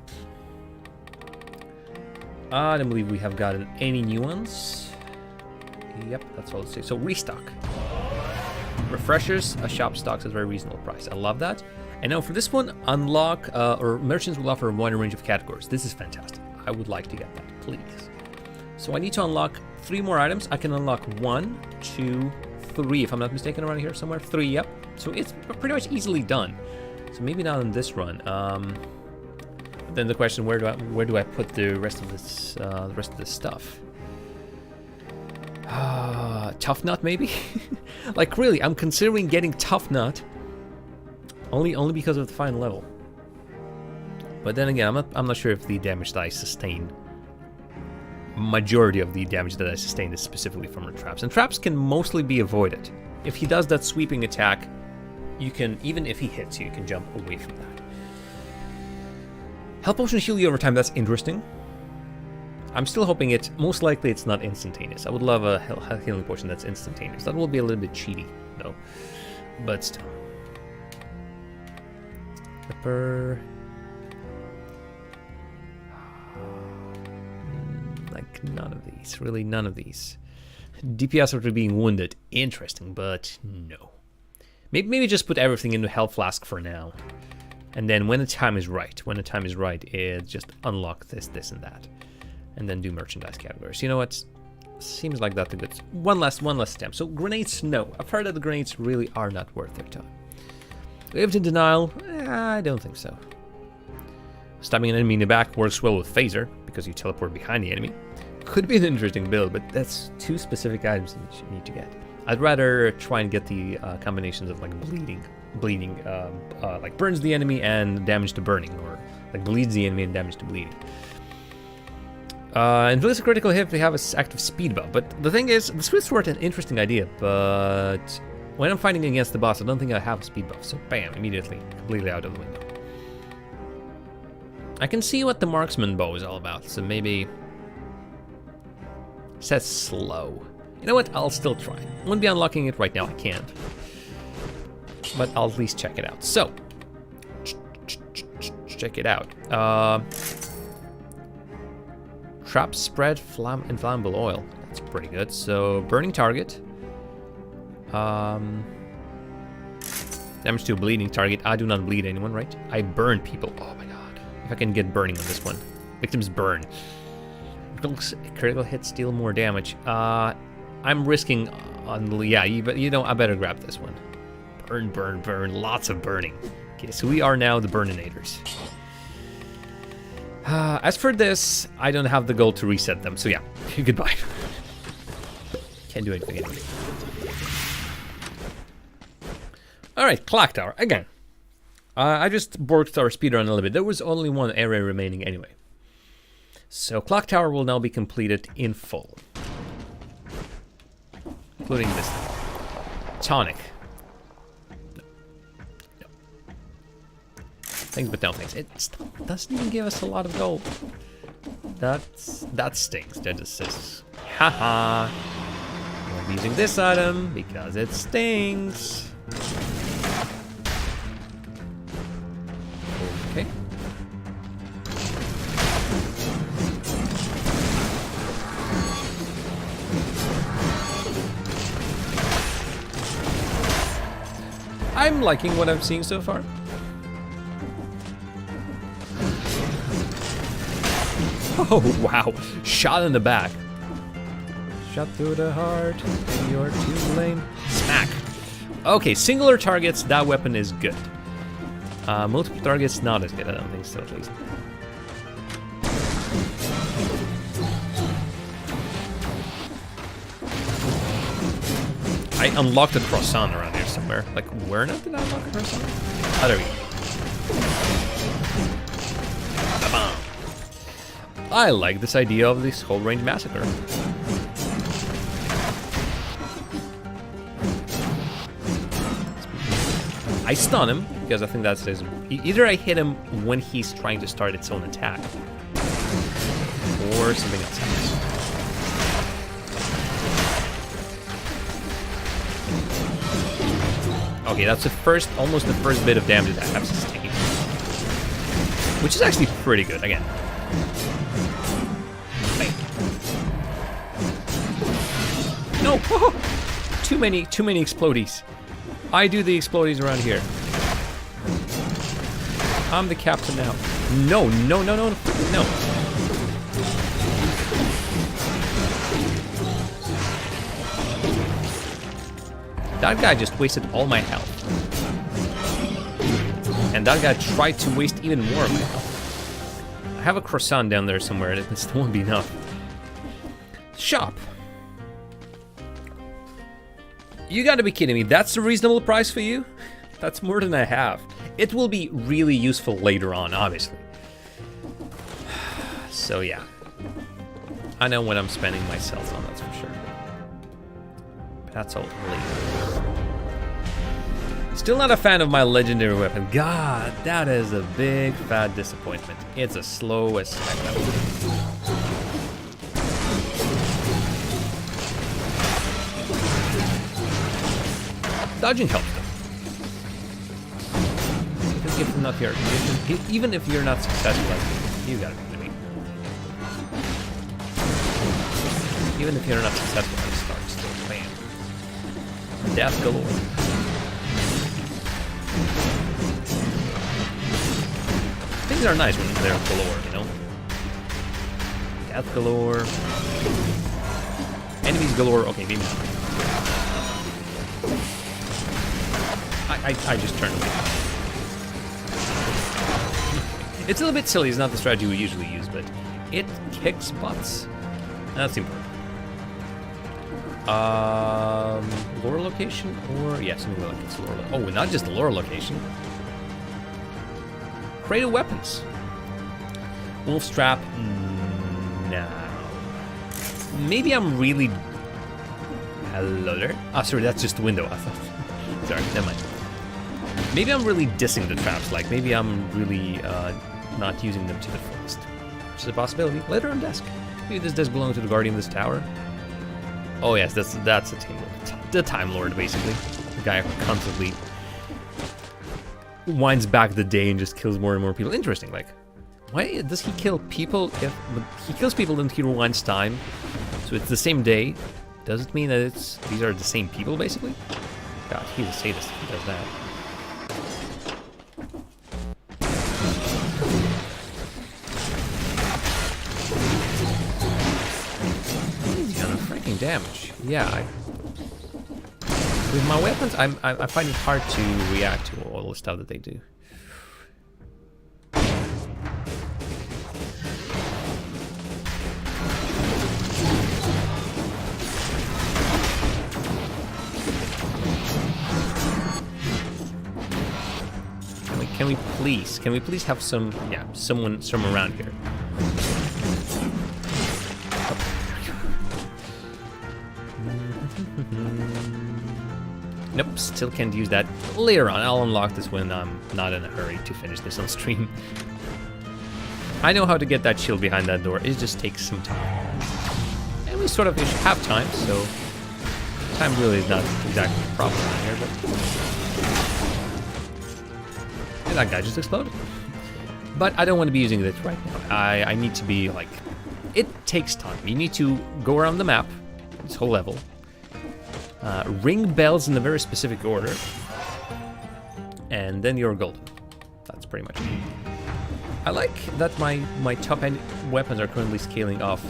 I don't believe we have gotten any new ones. Yep, that's all it says. So restock. Refreshers, a shop stocks at a very reasonable price. I love that. And now for this one, unlock, or merchants will offer a wider range of categories. This is fantastic. I would like to get that, please. So I need to unlock 3 more items. I can unlock 1, 2, 3, if I'm not mistaken, around here somewhere. 3, yep. So it's pretty much easily done. So maybe not in this run. Then the question, where do I put the rest of this stuff? Tough Nut, maybe? Like, really, I'm considering getting Tough Nut only because of the final level. But then again, I'm not sure if the damage that I sustain, majority of the damage that I sustain is specifically from the traps. And traps can mostly be avoided. If he does that sweeping attack, you can, even if he hits you, you can jump away from that. Health potion heal you over time, that's interesting. I'm still hoping most likely it's not instantaneous. I would love a healing potion that's instantaneous. That will be a little bit cheaty, though. But still. Pepper. Like none of these, really none of these. DPS after being wounded, interesting, but no. Maybe just put everything into health flask for now. And then when the time is right, it just unlock this, and that. And then do merchandise categories. You know what? seems like that's a good... One last attempt. So grenades, no. I've heard that the grenades really are not worth their time. Lived in denial? I don't think so. Stabbing an enemy in the back works well with phaser, because you teleport behind the enemy. Could be an interesting build, but that's 2 specific items that you need to get. I'd rather try and get the combinations of like bleeding, like burns the enemy and damage to burning, or like bleeds the enemy and damage to bleeding. Inflicts a critical hit if they have an active speed buff. But the thing is, the Swift Sword is an interesting idea, but when I'm fighting against the boss, I don't think I have a speed buff. So bam, immediately, completely out of the window. I can see what the marksman bow is all about, so maybe... It says slow. You know what, I'll still try. I won't be unlocking it right now, I can't. But I'll at least check it out. So, check it out. Trap spread inflammable oil. That's pretty good. So burning target. Damage to a bleeding target. I do not bleed anyone, right? I burn people. Oh my god. If I can get burning on this one. Victims burn. Critical hits deal more damage. I'm risking on... Yeah, you know, I better grab this one. Burn, burn, burn. Lots of burning. Okay, so we are now the burninators. As for this, I don't have the goal to reset them, so yeah, goodbye. Can't do anything anyway. Alright, Clock Tower, again. I just worked our speedrun a little bit. There was only one area remaining anyway. So Clock Tower will now be completed in full. Including this tonic. Thanks, but no thanks. It doesn't even give us a lot of gold. That stings. That just says, haha. I'm using this item because it stings. Okay. I'm liking what I'm seeing so far. Oh, wow. Shot in the back. Shot through the heart, and you're too lame. Smack. Okay, singular targets, that weapon is good. Multiple targets, not as good, I don't think so, at least. I unlocked a croissant around here somewhere. Like, where now did I unlock a croissant? Oh, there we go. Ba-bam. I like this idea of this whole range massacre. I stun him, because I think that's his... Either I hit him when he's trying to start its own attack, or something else happens. Okay, that's the first, almost the first bit of damage that I have sustained. Which is actually pretty good, again. No! Too many explodies. I do the explodies around here. I'm the captain now. No. That guy just wasted all my health. And that guy tried to waste even more of my health. I have a croissant down there somewhere, and it still won't be enough. Shop. You gotta be kidding me. That's a reasonable price for you? That's more than I have. It will be really useful later on, obviously. So yeah. I know what I'm spending my cells on, that's for sure. But that's all later. Still not a fan of my legendary weapon. God, that is a big fat disappointment. It's as slow as heck. Dodging helps them. Even if you're not successful, you gotta be kidding me. Even if you're not successful at the start, still bam. Death galore. Things are nice when they're galore, you know? Death galore. Enemies galore. Okay, maybe not. I just turned away. It's a little bit silly. It's not the strategy we usually use, but it kicks butts. That's important. Lore location or yeah, something like it's lore. Oh, not just the lore location. Crate of weapons. Wolf strap. No. Maybe I'm really. Hello there. Ah, sorry, that's just the window. I thought. Sorry, never mind. Maybe I'm really dissing the traps. Like maybe I'm really not using them to the fullest. Which is a possibility. Later on desk. Maybe this does belong to the guardian of this tower. Oh yes, that's the Time Lord. The Time Lord, basically. The guy who constantly winds back the day and just kills more and more people. Interesting, like, why does he kill people if he kills people and he rewinds time? So it's the same day. Does it mean that these are the same people, basically? God, he's a sadist if he does that. Damage. Yeah, with my weapons, I find it hard to react to all the stuff that they do. Can we please have some, yeah, someone around here? Nope, still can't use that. Later on, I'll unlock this when I'm not in a hurry to finish this on stream. I know how to get that shield behind that door. It just takes some time. And we sort of have time, so time really is not exactly a problem around here, but... And that guy just exploded. But I don't want to be using this right now. I need to be, like... It takes time. You need to go around the map, this whole level, ring bells in a very specific order, and then you're golden. That's pretty much it. I like that my top end weapons are currently scaling off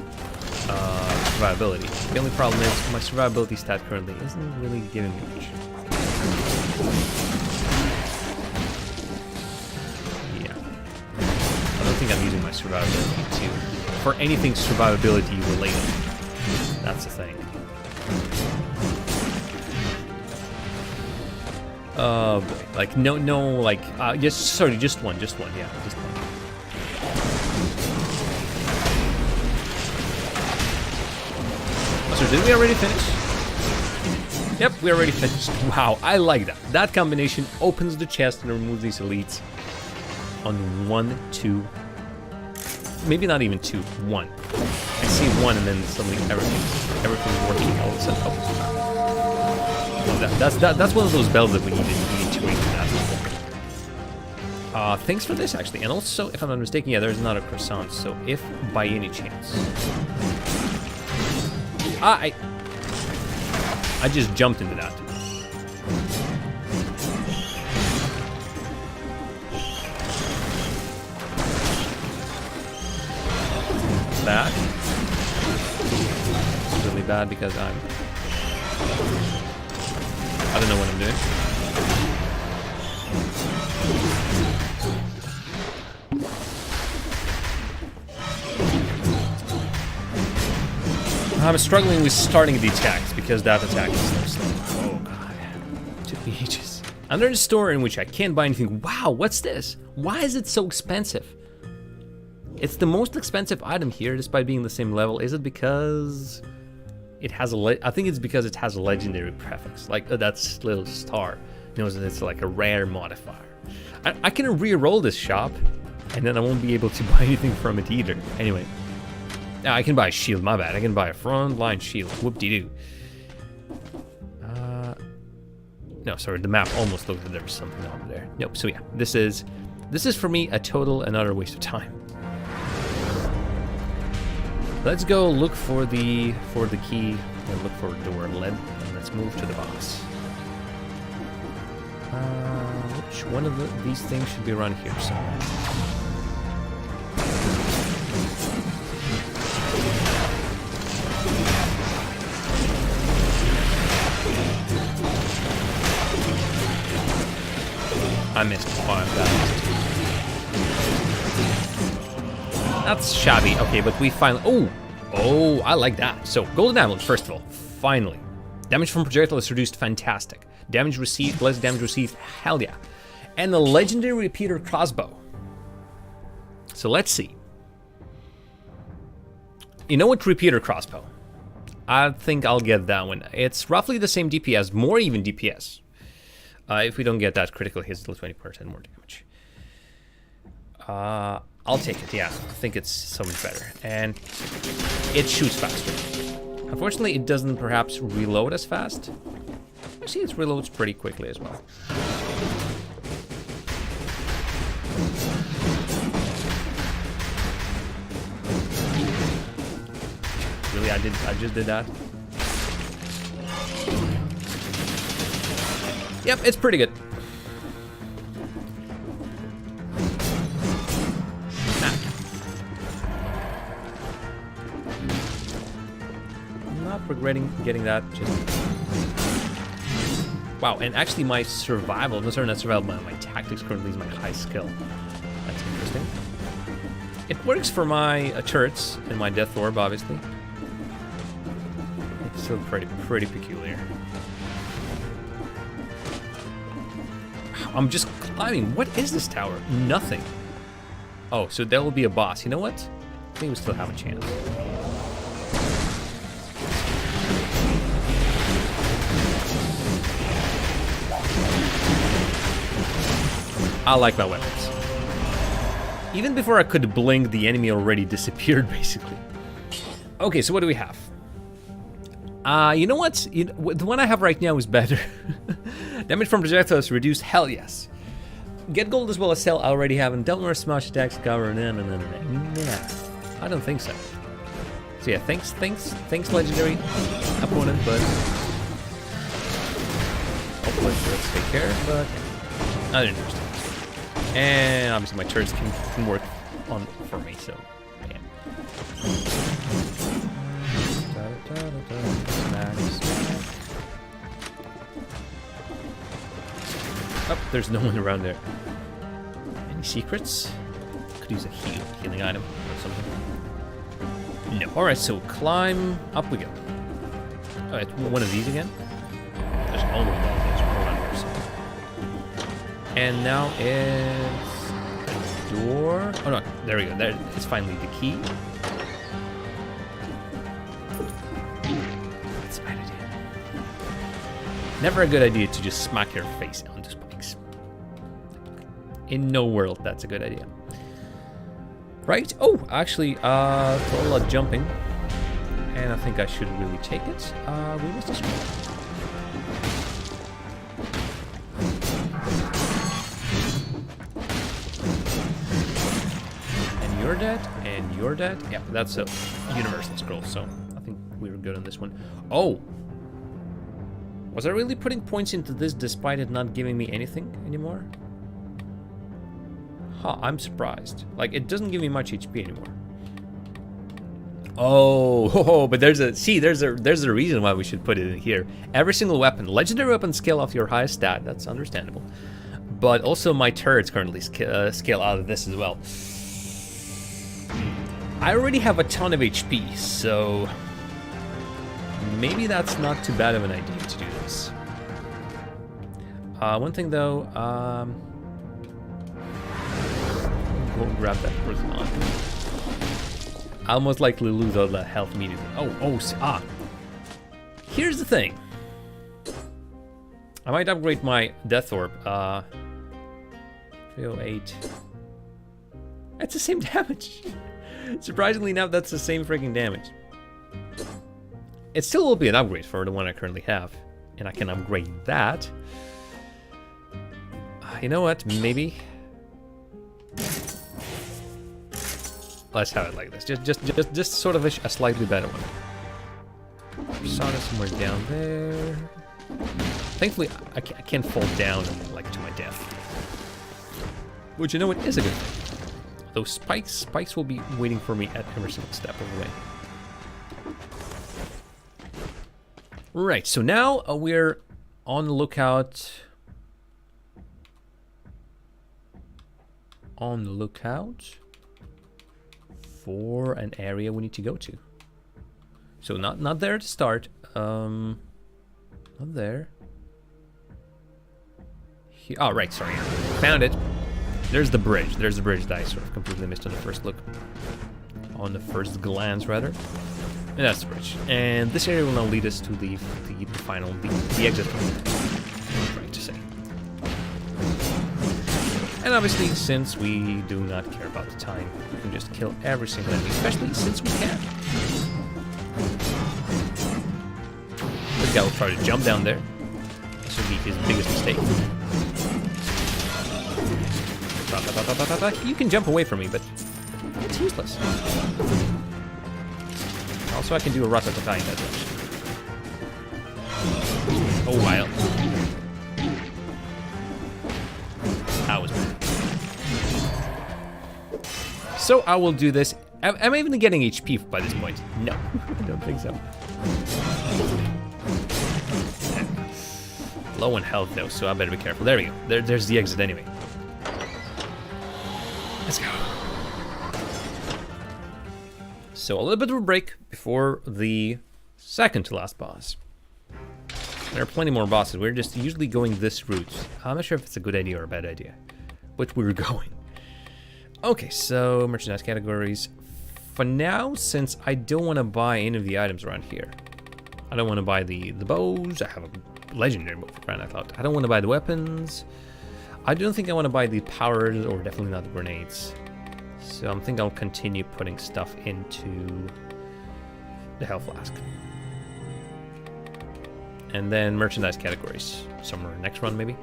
survivability. The only problem is my survivability stat currently isn't really giving me much. Yeah. I don't think I'm using my survivability for anything survivability related. That's the thing. Oh boy, like no, like just one, yeah, just one. Oh, so did we already finish? Yep, we already finished. Wow, I like that. That combination opens the chest and removes these elites on 1, 2, maybe not even 2, 1. I see 1 and then suddenly everything's working all of a sudden. Oh. That's one of those bells that we need to wait for that. Thanks for this, actually. And also, if I'm not mistaken, yeah, there's not a croissant. So if by any chance... I just jumped into that. Bad. It's really bad because I don't know what I'm doing. I'm struggling with starting the attacks because that attack is so slow. Oh god. It took me ages. I'm in a store in which I can't buy anything. Wow, what's this? Why is it so expensive? It's the most expensive item here despite being the same level. Is it because... It has I think it's because it has a legendary prefix, like that little star knows that it's like a rare modifier. I can re-roll this shop, and then I won't be able to buy anything from it either. Anyway, I can buy a shield. My bad. I can buy a front-line shield. Whoop-de-doo. No, sorry. The map almost looked like there was something on there. Nope. So yeah, this is for me a total and utter waste of time. Let's go look for the key and look for a door led, and let's move to the boss. Which one of these things should be around here somewhere? I missed one. That's shabby. Okay, but we finally... Oh, I like that. So, golden amulet, first of all. Finally. Damage from projectile is reduced. Fantastic. Damage received, less damage received. Hell yeah. And the legendary repeater crossbow. So, let's see. You know what? Repeater crossbow. I think I'll get that one. It's roughly the same DPS, more even DPS. If we don't get that critical hit, still 20% more damage. I'll take it, yeah. I think it's so much better. And it shoots faster. Unfortunately, it doesn't perhaps reload as fast. Actually, it reloads pretty quickly as well. Really, I just did that. Yep, it's pretty good. Not regretting getting that. Just wow, and actually my survival, no, sorry, not survival, my tactics currently is my high skill. That's interesting. It works for my turrets and my death orb, obviously. It's still pretty peculiar. I'm just climbing. What is this tower? Nothing. Oh, so there will be a boss. You know what? I think we still have a chance. I like my weapons. Even before I could blink, the enemy already disappeared, basically. Okay, so what do we have? You know what? The one I have right now is better. Damage from projectiles reduced. Hell yes. Get gold as well as sell. I already have. And don't wear smash attacks cover. Nah. I don't think so. So yeah, thanks, legendary opponent. But hopefully let's take care. But I don't understand. And obviously my turrets can work on for me. So yeah. Oh, there's no one around there. Any secrets? Could use a healing item or something. No. Alright, so climb up we go. Alright, one of these again. There's always one of these around here. And now it's a door. Oh no, there we go. There, it's finally the key. That's a bad idea. Never a good idea to just smack your face onto spikes. In no world that's a good idea. Right? Oh, actually, a lot of jumping. And I think I should really take it. We missed a scroll. And you're dead, and you're dead. Yeah, that's a universal scroll, so I think we were good on this one. Oh! Was I really putting points into this despite it not giving me anything anymore? Huh, I'm surprised. Like, it doesn't give me much HP anymore. Oh, but there's a reason why we should put it in here. Every single weapon, legendary weapon scale off your highest stat. That's understandable. But also my turrets currently scale out of this as well. I already have a ton of HP, so maybe that's not too bad of an idea to do this. One thing though, go grab that horizontal. I'll most likely lose all the health immediately. Here's the thing. I might upgrade my death orb. 308. That's the same damage. Surprisingly enough, that's the same freaking damage. It still will be an upgrade for the one I currently have. And I can upgrade that. You know what? Maybe. Let's have it like this. Just sort of a slightly better one. Saw it somewhere down there. Thankfully, I can't fall down like to my death. Which, you know what, is a good thing. Those spikes will be waiting for me at every single step of the way. Right, so now we're on the lookout. on the lookout for an area we need to go to. So not there to start. Not there. Here. Oh, right, sorry. Found it. There's the bridge. There's the bridge that I sort of completely missed on the first look. On the first glance, rather. And that's the bridge. And this area will now lead us to the final, the exit point. I'm trying to say. And obviously, since we do not care about the time, we can just kill every single enemy, especially since we can. This guy will try to jump down there. This will be his biggest mistake. You can jump away from me, but it's useless. Also, I can do a ratatata in that direction. Oh, wow. That was bad. So I will do this. Am I even getting HP by this point? No, I don't think so. Low on health though, so I better be careful. There we go. There's the exit anyway. Let's go. So a little bit of a break before the second to last boss. There are plenty more bosses. We're just usually going this route. I'm not sure if it's a good idea or a bad idea, but we're going. Okay, so merchandise categories. For now, since I don't want to buy any of the items around here, I don't want to buy the bows. I have a legendary bow for crying out loud. I don't want to buy the weapons. I don't think I want to buy the powers, or definitely not the grenades. So I think I'll continue putting stuff into the health flask. And then merchandise categories. Somewhere next run, maybe.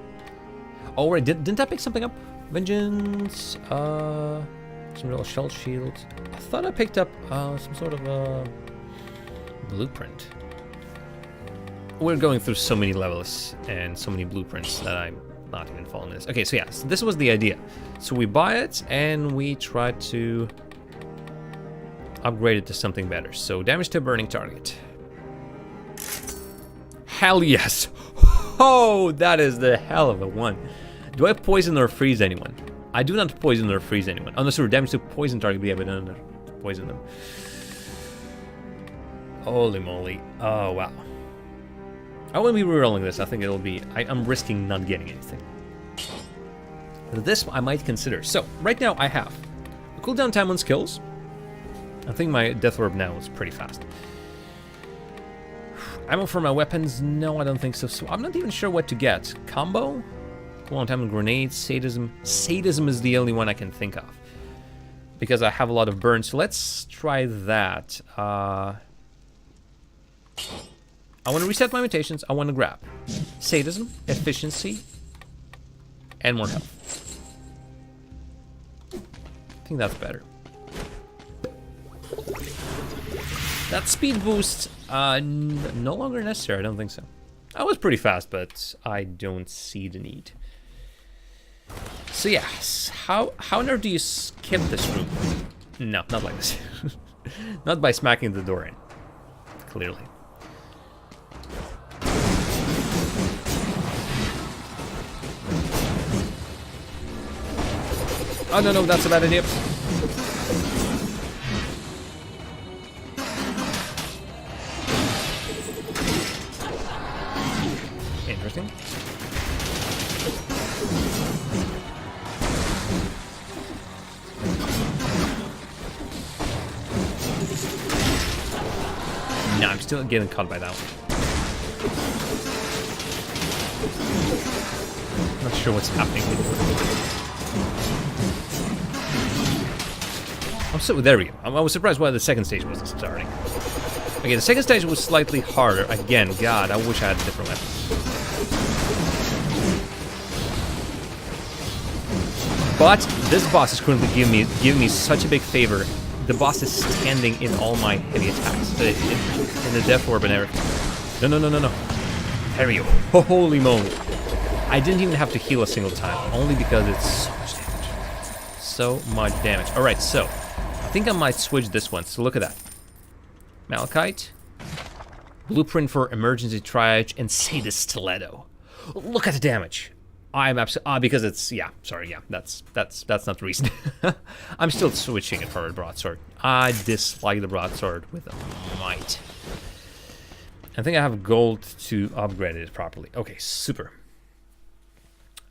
Oh, wait, didn't I pick something up? Vengeance, some little shell shield. I thought I picked up some sort of a blueprint. We're going through so many levels and so many blueprints that I'm not even following this. Okay, so yeah, so this was the idea. So we buy it and we try to upgrade it to something better. So damage to a burning target. Hell yes! Oh, that is the hell of a one. Do I poison or freeze anyone? I do not poison or freeze anyone. Unless we're damage to poison target, yeah, but no, poison them. Holy moly. Oh, wow. I won't be rerolling this. I think it'll be... I'm risking not getting anything. This I might consider. So, right now I have a cooldown time on skills. I think my death orb now is pretty fast. Ammo for my weapons? No, I don't think so. So I'm not even sure what to get. Combo? Cooldown time on grenades, sadism. Sadism is the only one I can think of, because I have a lot of burn. So let's try that. I want to reset my mutations. I want to grab sadism, efficiency, and more health. I think that's better. That speed boost, no longer necessary. I don't think so. I was pretty fast, but I don't see the need. So yes, how on earth do you skip this room? No, not like this. Not by smacking the door in. Clearly. Oh no, that's a bad idea. Interesting. No, I'm still getting caught by that one. Not sure what's happening. There we go. I was surprised why the second stage wasn't starting. Okay, the second stage was slightly harder. Again, God, I wish I had a different weapon. But this boss is currently giving me such a big favor. The boss is standing in all my heavy attacks, in the death orb and everything. No. There we go. Holy moly! I didn't even have to heal a single time, only because it's so much damage. So much damage. All right, so I think I might switch this one. So look at that. Malachite, blueprint for emergency triage, and Sadist Stiletto. Look at the damage. I'm absolutely because it's sorry, that's not the reason. I'm still switching it for a broadsword. I dislike the broadsword with a might. I think I have gold to upgrade it properly. Okay, super.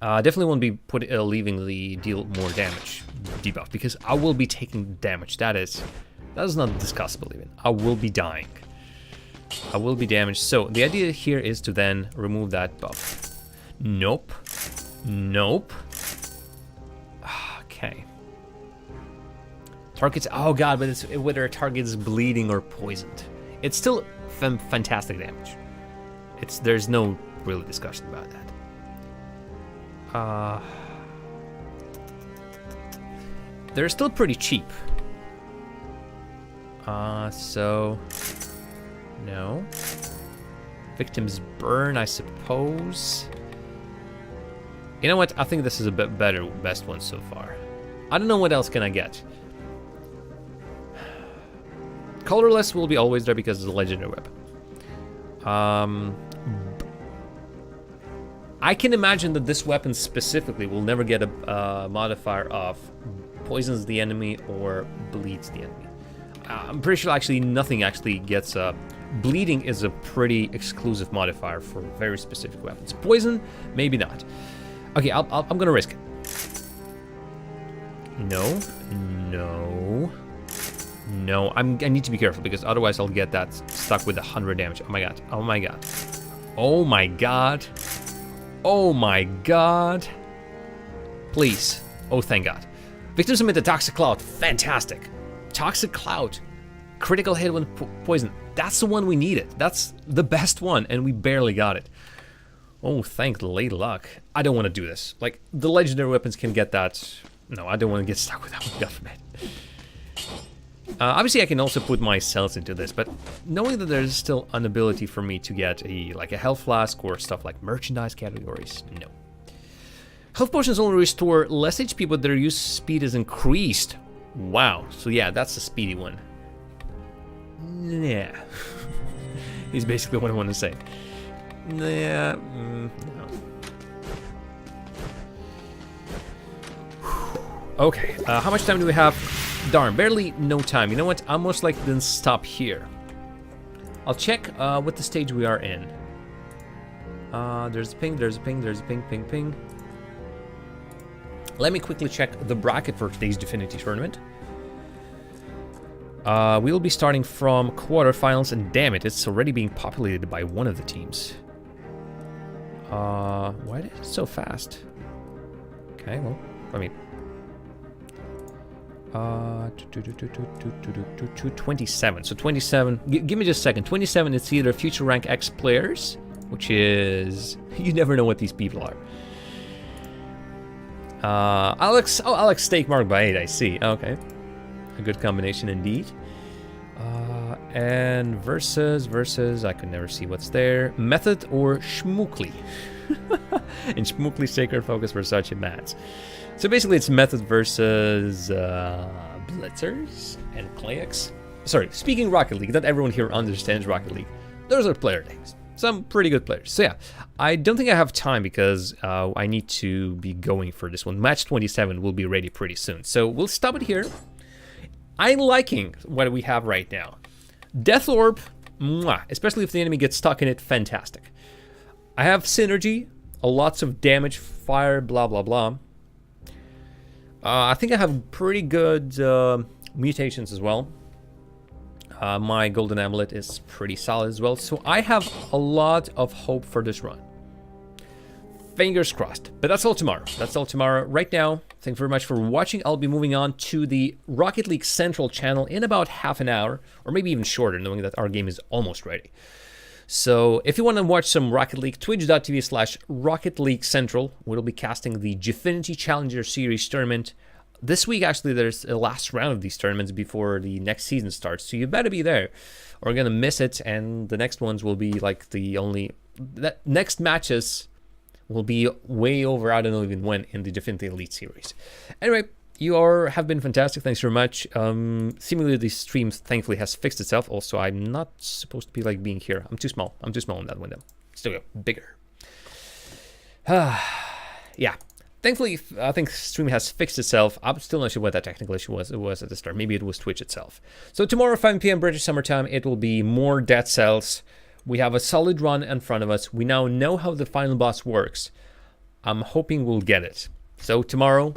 Definitely won't be leaving the deal more damage debuff because I will be taking damage. That is not discussable even. I will be dying. I will be damaged. So the idea here is to then remove that buff. Nope. Nope. Okay. Targets. Oh god, but it's whether a target is bleeding or poisoned. It's still fantastic damage. There's no real discussion about that. They're still pretty cheap. So no. Victims burn, I suppose. You know what? I think this is a bit best one so far. I don't know what else can I get. Colorless will be always there because it's a legendary weapon. I can imagine that this weapon specifically will never get a modifier of poisons the enemy or bleeds the enemy. I'm pretty sure actually nothing actually gets bleeding is a pretty exclusive modifier for very specific weapons. Poison, maybe not. Okay, I'm gonna risk it. No. I need to be careful because otherwise I'll get that stuck with 100 damage. Oh my god. Oh my god. Oh my god. Oh my god. Please. Oh, thank god. Victims emit the Toxic Cloud. Fantastic. Toxic Cloud. Critical hit when poison. That's the one we needed. That's the best one, and we barely got it. Oh, thank late luck. I don't want to do this. Like, the legendary weapons can get that. No, I don't want to get stuck with that one. God forbid. Obviously, I can also put my cells into this, but knowing that there's still an ability for me to get a health flask or stuff like merchandise categories, no. Health potions only restore less HP, but their use speed is increased. Wow. So yeah, that's the speedy one. Yeah. Is basically what I want to say. Yeah. No. Okay. How much time do we have? Darn, barely no time. You know what? I'm most likely then stop here. I'll check what the stage we are in. There's a ping, ping. Let me quickly check the bracket for today's Divinity Tournament. We'll be starting from quarterfinals, and damn it, it's already being populated by one of the teams. Why did it so fast? Okay, well, I mean... 27. So 27. Give me just a second. 27 is either Future Rank X players, which is... You never know what these people are. Alex... Oh, Alex Stake marked by 8, I see. Okay. A good combination indeed. And versus, I could never see what's there. Method or Schmookly. And Schmookly Sacred Focus Versace Mats. So basically it's Method versus Blitzers and Clayx. Sorry, speaking Rocket League, not everyone here understands Rocket League. Those are player names. Some pretty good players. So yeah, I don't think I have time because I need to be going for this one. Match 27 will be ready pretty soon. So we'll stop it here. I'm liking what we have right now. Death Orb, mwah, especially if the enemy gets stuck in it, fantastic. I have Synergy, lots of damage, fire, blah, blah, blah. I think I have pretty good mutations as well. My Golden Amulet is pretty solid as well. So I have a lot of hope for this run. Fingers crossed. But that's all tomorrow. That's all tomorrow. Right now, thank you very much for watching. I'll be moving on to the Rocket League Central channel in about half an hour, or maybe even shorter, knowing that our game is almost ready. So if you want to watch some Rocket League, twitch.tv/Rocket League Central. We'll be casting the Divinity Challenger Series tournament. This week, actually, there's a last round of these tournaments before the next season starts, so you better be there, or you're going to miss it, and the next ones will be like next matches will be way over, I don't know even when, in the Divinity Elite Series. Anyway, you have been fantastic. Thanks very much. Seemingly the stream thankfully has fixed itself. Also, I'm not supposed to be like being here. I'm too small. I'm too small in that window. Still go bigger. yeah. Thankfully, I think stream has fixed itself. I'm still not sure what that technical issue was. It was at the start. Maybe it was Twitch itself. So tomorrow, 5 p.m. British summertime, it will be more Dead Cells. We have a solid run in front of us. We now know how the final boss works. I'm hoping we'll get it. So tomorrow,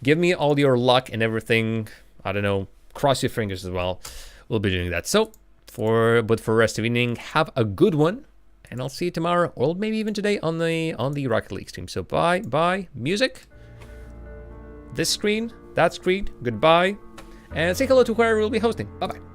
give me all your luck and everything. I don't know. Cross your fingers as well. We'll be doing that. So, for the rest of the evening, have a good one. And I'll see you tomorrow, or maybe even today on the Rocket League stream. So bye, music. This screen, that screen, goodbye. And say hello to whoever will be hosting. Bye-bye.